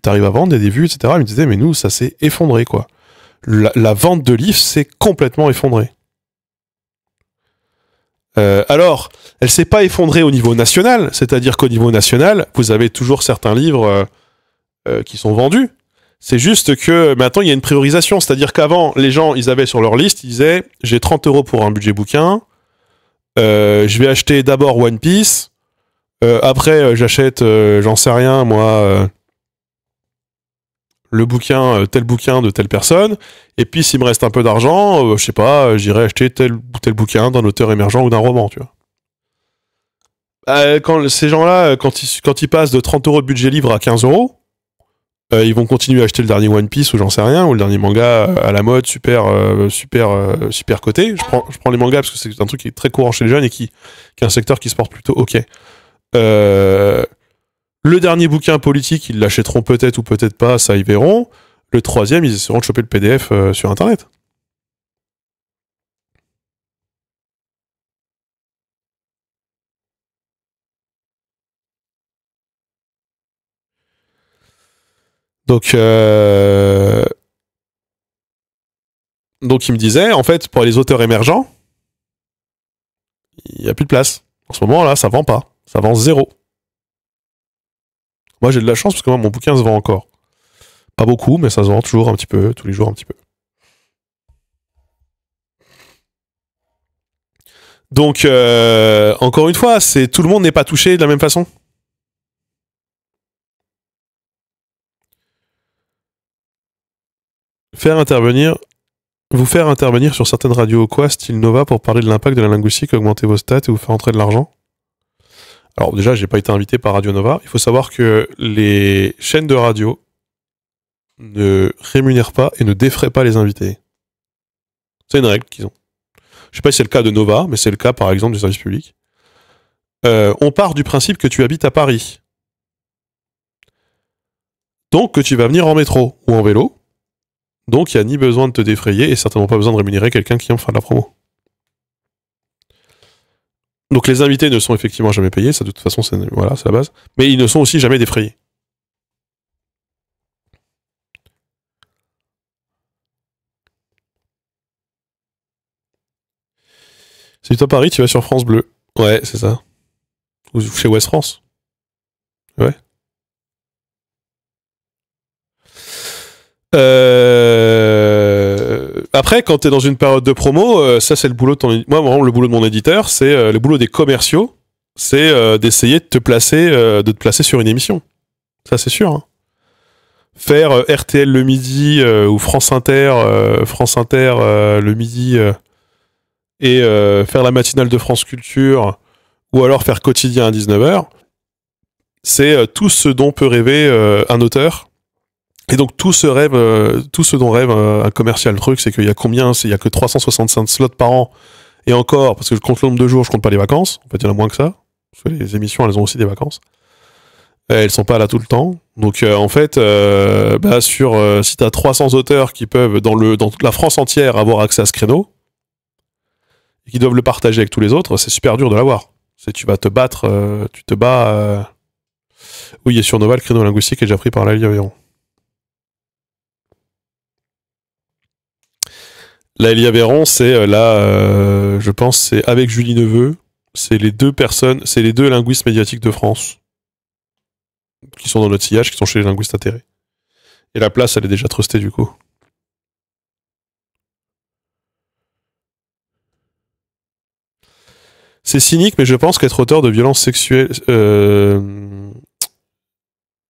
t'arrives à vendre, il y a des vues, etc. Il me disait, mais nous, ça s'est effondré, quoi. La vente de livres s'est complètement effondrée. Alors, elle s'est pas effondrée au niveau national, c'est-à-dire qu'au niveau national, vous avez toujours certains livres qui sont vendus. C'est juste que maintenant, il y a une priorisation, c'est-à-dire qu'avant, les gens, ils avaient sur leur liste, ils disaient, j'ai 30 € pour un budget bouquin, je vais acheter d'abord One Piece, après, j'achète, j'en sais rien, moi, le bouquin, tel bouquin de telle personne, et puis s'il me reste un peu d'argent, je sais pas, j'irai acheter tel ou tel bouquin d'un auteur émergent ou d'un roman, tu vois. Quand ces gens-là, quand ils passent de 30 € de budget livre à 15 €, ils vont continuer à acheter le dernier One Piece ou j'en sais rien, ou le dernier manga à la mode, super coté. Je prends les mangas parce que c'est un truc qui est très courant chez les jeunes et qui est un secteur qui se porte plutôt ok. Le dernier bouquin politique, ils l'achèteront peut-être ou peut-être pas, ça ils verront. Le troisième, ils essaieront de choper le PDF sur Internet. Donc il me disait, en fait, pour les auteurs émergents, il n'y a plus de place. En ce moment, là, ça vend pas. Ça vend 0. Moi, j'ai de la chance parce que moi, mon bouquin se vend encore. Pas beaucoup, mais ça se vend toujours un petit peu, tous les jours un petit peu. Donc, encore une fois, tout le monde n'est pas touché de la même façon. Vous faire intervenir sur certaines radios quoi, style Nova, pour parler de l'impact de la linguistique, augmenter vos stats et vous faire entrer de l'argent. Alors déjà, j'ai pas été invité par Radio Nova. Il faut savoir que les chaînes de radio ne rémunèrent pas et ne défraient pas les invités. C'est une règle qu'ils ont. Je sais pas si c'est le cas de Nova, mais c'est le cas par exemple du service public. On part du principe que tu habites à Paris. Donc que tu vas venir en métro ou en vélo. Donc il n'y a ni besoin de te défrayer et certainement pas besoin de rémunérer quelqu'un qui vient faire de la promo. Donc les invités ne sont effectivement jamais payés, ça de toute façon c'est la base. Mais ils ne sont aussi jamais défrayés. Si tu es à Paris, tu vas sur France Bleu. Ouais, c'est ça. Ou chez Ouest France. Ouais. Après, quand t'es dans une période de promo, ça c'est le boulot de ton. Moi, vraiment, le boulot de mon éditeur, c'est le boulot des commerciaux, c'est d'essayer de te placer sur une émission. Ça c'est sûr. Hein. Faire RTL le midi ou France Inter le midi et faire la matinale de France Culture ou alors faire quotidien à 19h, c'est tout ce dont peut rêver un auteur. Et donc tout ce dont rêve un commercial. Le truc, c'est qu'il y a combien? Il y a que 365 slots par an. Et encore, parce que je compte le nombre de jours, je compte pas les vacances. En fait, il y en a moins que ça. Parce que les émissions, elles ont aussi des vacances. Elles sont pas là tout le temps. Donc en fait, si t'as 300 auteurs qui peuvent dans toute la France entière avoir accès à ce créneau et qui doivent le partager avec tous les autres, c'est super dur de l'avoir. Tu vas te battre, tu te bats. Oui, et sur Nova, le créneau linguistique est déjà pris par la Aveyron. La Elie Aveyron, c'est je pense, c'est avec Julie Neveu, c'est les deux linguistes médiatiques de France qui sont dans notre sillage, qui sont chez les linguistes atterrés. Et la place, elle est déjà trustée du coup. C'est cynique, mais je pense qu'être auteur de violences sexuelles,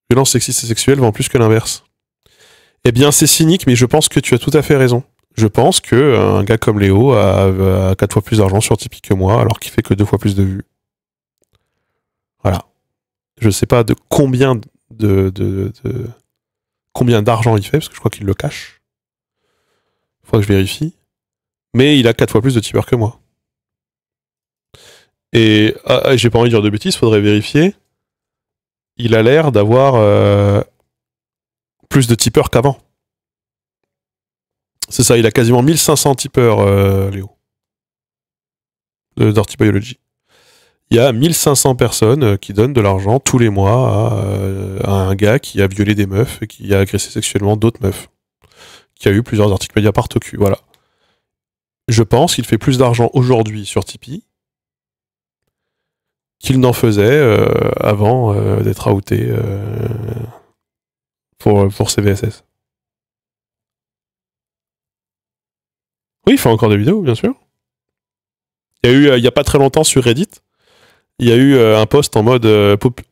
violences sexistes et sexuelles vend plus que l'inverse. Eh bien, c'est cynique, mais je pense que tu as tout à fait raison. Je pense que un gars comme Léo a 4 fois plus d'argent sur Tipeee que moi, alors qu'il fait que 2 fois plus de vues. Voilà. Je sais pas de combien combien d'argent il fait, parce que je crois qu'il le cache. Faudrait que je vérifie. Mais il a 4 fois plus de tipeurs que moi. Et j'ai pas envie de dire de bêtises, faudrait vérifier. Il a l'air d'avoir plus de tipeurs qu'avant. C'est ça, il a quasiment 1500 tipeurs, Léo. Dirty Biology. Il y a 1500 personnes qui donnent de l'argent tous les mois à un gars qui a violé des meufs et qui a agressé sexuellement d'autres meufs. Qui a eu plusieurs articles Mediapart au cul, voilà. Je pense qu'il fait plus d'argent aujourd'hui sur Tipeee qu'il n'en faisait avant d'être outé pour CVSS. Oui, il fait encore des vidéos, bien sûr. Il y a eu, il y a pas très longtemps sur Reddit, il y a eu un post en mode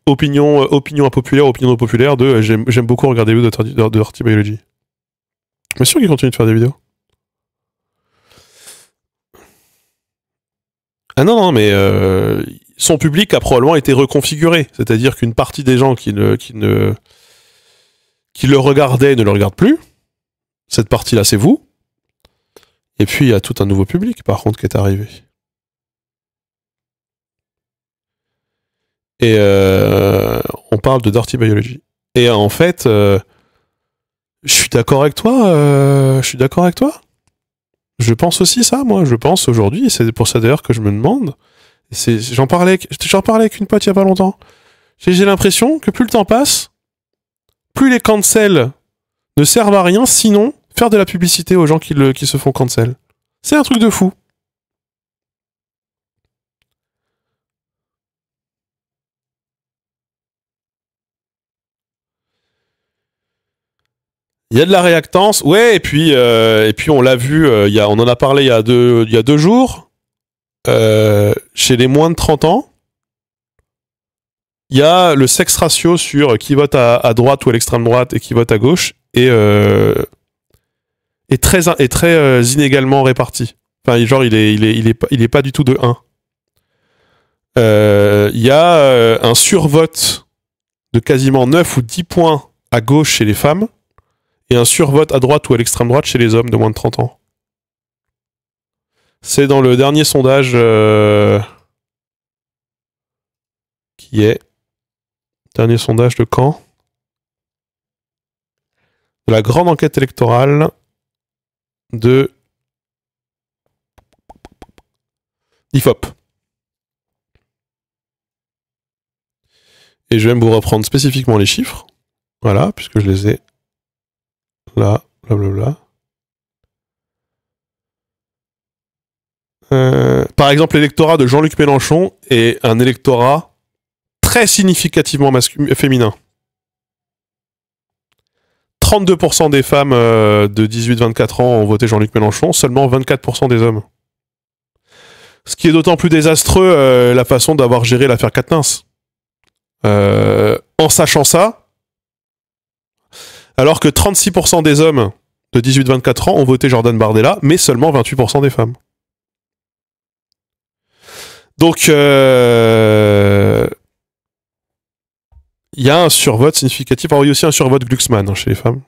opinion impopulaire, opinion non populaire de j'aime beaucoup regarder les vidéos de Dirty Biology. Bien sûr qu'il continue de faire des vidéos. Ah non, mais son public a probablement été reconfiguré. C'est-à-dire qu'une partie des gens qui le regardaient ne le regardent plus. Cette partie-là, c'est vous. Et puis, il y a tout un nouveau public, par contre, qui est arrivé. Et on parle de Dirty Biology. Et en fait, je suis d'accord avec toi. Je pense aussi ça, moi. Je pense aujourd'hui, et c'est pour ça d'ailleurs que je me demande. J'en parlais avec une pote il y a pas longtemps. J'ai l'impression que plus le temps passe, plus les cancels ne servent à rien, sinon faire de la publicité aux gens qui se font cancel. C'est un truc de fou. Il y a de la réactance, ouais, et puis on l'a vu, on en a parlé il y a 2 jours, chez les moins de 30 ans, il y a le sexe ratio sur qui vote à droite ou à l'extrême droite et qui vote à gauche est très inégalement réparti. Enfin, genre, il est pas du tout de 1. Il y a un survote de quasiment 9 ou 10 points à gauche chez les femmes et un survote à droite ou à l'extrême droite chez les hommes de moins de 30 ans. C'est dans le dernier sondage qui est... Dernier sondage de quand? De la grande enquête électorale de IFOP. Et je vais vous reprendre spécifiquement les chiffres. Voilà, puisque je les ai là, blablabla. Par exemple, l'électorat de Jean-Luc Mélenchon est un électorat très significativement féminin. 32% des femmes de 18-24 ans ont voté Jean-Luc Mélenchon, seulement 24% des hommes. Ce qui est d'autant plus désastreux, la façon d'avoir géré l'affaire Quatennens. En sachant ça, alors que 36% des hommes de 18-24 ans ont voté Jordan Bardella, mais seulement 28% des femmes. Donc, il y a un survote significatif. Alors, il y a aussi un survote Glucksmann chez les femmes.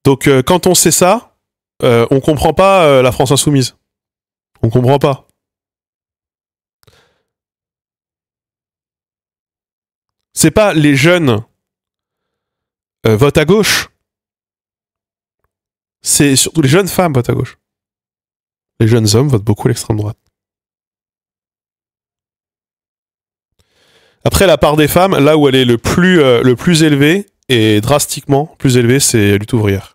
Donc, quand on sait ça, on comprend pas la France insoumise. On comprend pas. C'est pas les jeunes votent à gauche. C'est surtout les jeunes femmes votent à gauche. Les jeunes hommes votent beaucoup à l'extrême droite. Après, la part des femmes, là où elle est le plus élevée, et drastiquement plus élevée, c'est lutte ouvrière.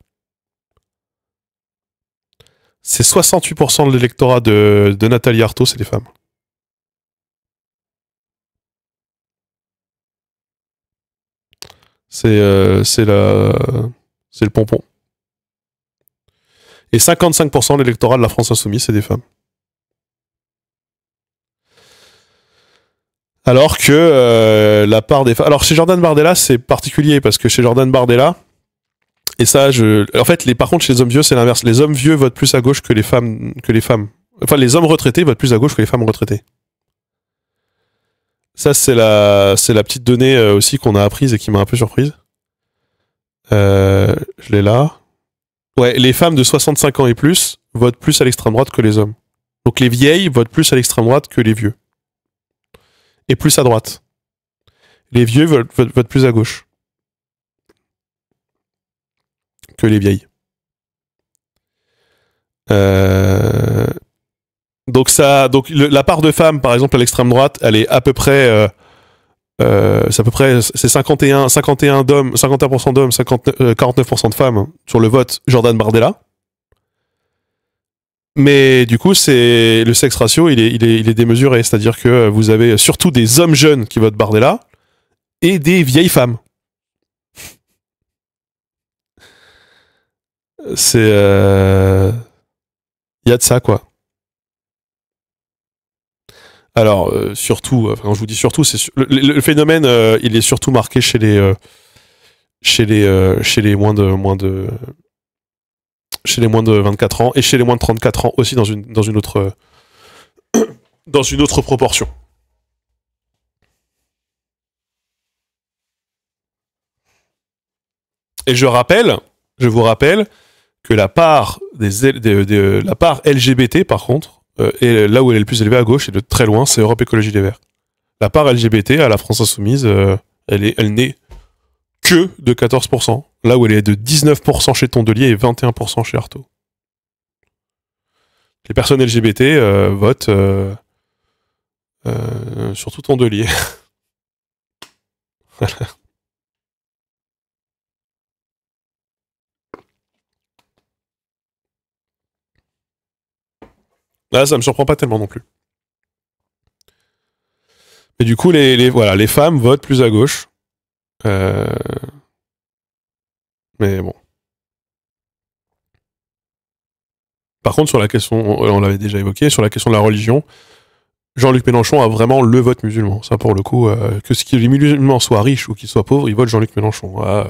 C'est 68% de l'électorat de Nathalie Arthaud, c'est des femmes. C'est le pompon. Et 55% de l'électorat de la France insoumise, c'est des femmes. Alors que la part des femmes... Alors chez Jordan Bardella, c'est particulier, parce que chez Jordan Bardella, et ça, en fait, par contre, chez les hommes vieux, c'est l'inverse. Les hommes vieux votent plus à gauche que les femmes. Enfin, les hommes retraités votent plus à gauche que les femmes retraitées. Ça, c'est la petite donnée aussi qu'on a apprise et qui m'a un peu surprise. Je l'ai là. Ouais, les femmes de 65 ans et plus votent plus à l'extrême droite que les hommes. Donc les vieilles votent plus à l'extrême droite que les vieux. Et plus à droite. Les vieux votent plus à gauche que les vieilles. La part de femmes, par exemple, à l'extrême droite, elle est à peu près, c'est à peu près, c'est 51 d'hommes, 51% d'hommes, 49% de femmes sur le vote Jordan Bardella. Mais du coup, c'est le sexe ratio, il est démesuré, c'est-à-dire que vous avez surtout des hommes jeunes qui votent Bardella et des vieilles femmes. C'est, il y a de ça quoi. Alors surtout, quand je vous dis surtout, le phénomène, il est surtout marqué chez les chez les moins de 24 ans et chez les moins de 34 ans aussi dans une autre dans une autre proportion. Et je vous rappelle que la part la part LGBT par contre est là où elle est le plus élevée à gauche et de très loin, c'est Europe Écologie Les Verts. La part LGBT à la France Insoumise, elle n'est que de 14%, là où elle est de 19% chez Tondelier et 21% chez Artaud. Les personnes LGBT votent surtout Tondelier. Là, ça me surprend pas tellement non plus. Mais du coup, les femmes votent plus à gauche. Mais bon. Par contre, sur la question, on l'avait déjà évoqué, sur la question de la religion, Jean-Luc Mélenchon a vraiment le vote musulman. Ça, pour le coup, que les musulmans soient riches ou qu'ils soient pauvres, ils votent Jean-Luc Mélenchon. À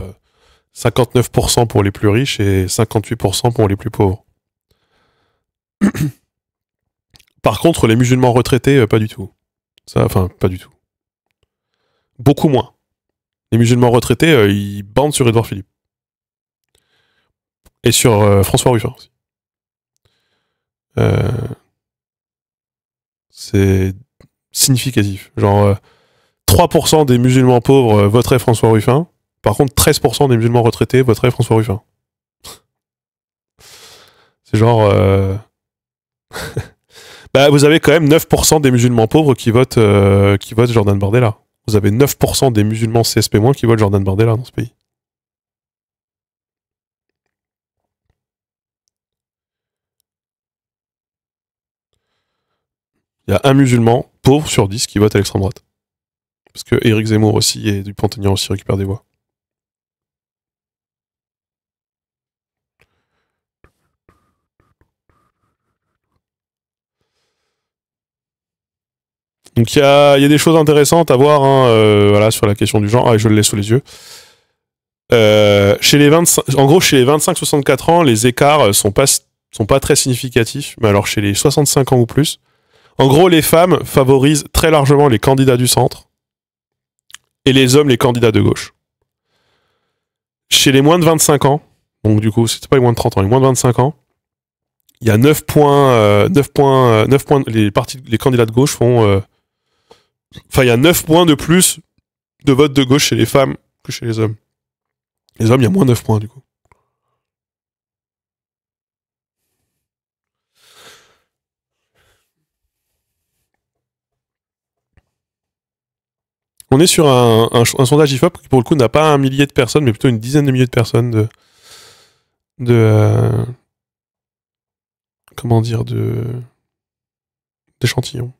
59% pour les plus riches et 58% pour les plus pauvres. Par contre, les musulmans retraités, pas du tout. Ça, enfin, pas du tout. Beaucoup moins. Les musulmans retraités, ils bandent sur Édouard Philippe. Et sur François Ruffin aussi. C'est significatif. Genre, 3% des musulmans pauvres voteraient François Ruffin. Par contre, 13% des musulmans retraités voteraient François Ruffin. C'est genre... bah, vous avez quand même 9% des musulmans pauvres qui votent Jordan Bardella. Vous avez 9% des musulmans CSP- qui votent Jordan Bardella dans ce pays. Il y a un musulman pauvre sur 10 qui vote à l'extrême droite. Parce que Éric Zemmour aussi et Dupont-Aignan aussi récupèrent des voix. Donc il y a des choses intéressantes à voir voilà, sur la question du genre. Ah, je le laisse sous les yeux. Chez les 25-64 ans, les écarts sont pas très significatifs. Mais alors chez les 65 ans ou plus, en gros, les femmes favorisent très largement les candidats du centre et les hommes les candidats de gauche. Chez les moins de 25 ans, donc du coup, c'était pas les moins de 30 ans, les moins de 25 ans, il y a 9 points, les candidats de gauche font, enfin, il y a 9 points de plus de vote de gauche chez les femmes que chez les hommes. Les hommes, il y a moins 9 points, du coup. On est sur un sondage IFOP qui, pour le coup, n'a pas un millier de personnes, mais plutôt une dizaine de milliers de personnes comment dire, d'échantillons.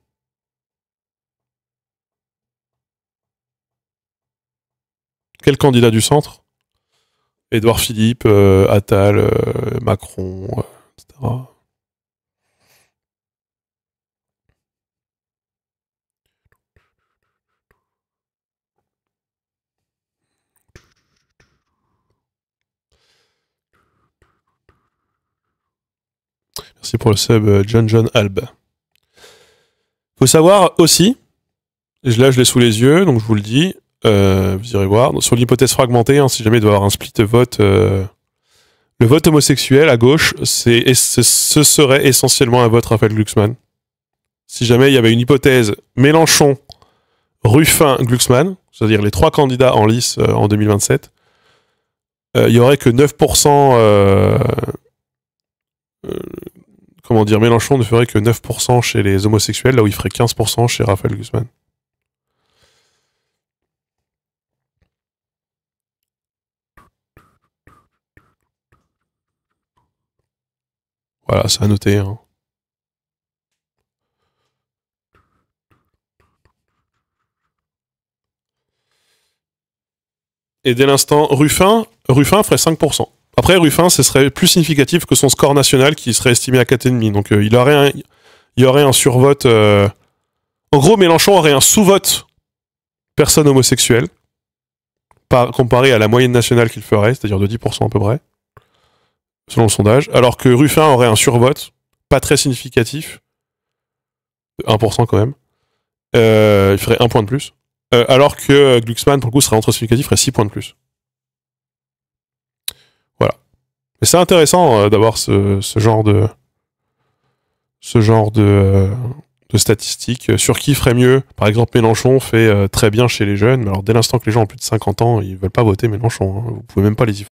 Quel candidat du centre? Édouard Philippe, Attal, Macron, etc. Merci pour le sub John Alb. Faut savoir aussi, là je l'ai sous les yeux, donc je vous le dis, vous irez voir, sur l'hypothèse fragmentée, hein, si jamais il doit y avoir un split vote, le vote homosexuel à gauche, ce serait essentiellement un vote Raphaël Glucksmann. Si jamais il y avait une hypothèse Mélenchon, Ruffin, Glucksmann, c'est-à-dire les 3 candidats en lice en 2027, il y aurait que 9%, comment dire, Mélenchon ne ferait que 9% chez les homosexuels, là où il ferait 15% chez Raphaël Glucksmann. Voilà, c'est à noter. Hein. Et dès l'instant, Ruffin ferait 5%. Après, Ruffin, ce serait plus significatif que son score national qui serait estimé à 4,5. Donc il y aurait un survote. En gros, Mélenchon aurait un sous-vote personne homosexuelle, comparé à la moyenne nationale qu'il ferait, c'est-à-dire de 10% à peu près, selon le sondage, alors que Ruffin aurait un survote, pas très significatif, de 1% quand même, il ferait 1 point de plus, alors que Glucksmann, pour le coup, serait entre significatif, ferait 6 points de plus. Voilà. Mais c'est intéressant d'avoir ce genre de statistiques sur qui ferait mieux. Par exemple, Mélenchon fait très bien chez les jeunes, mais alors dès l'instant que les gens ont plus de 50 ans, ils veulent pas voter Mélenchon. Hein. Vous pouvez même pas les y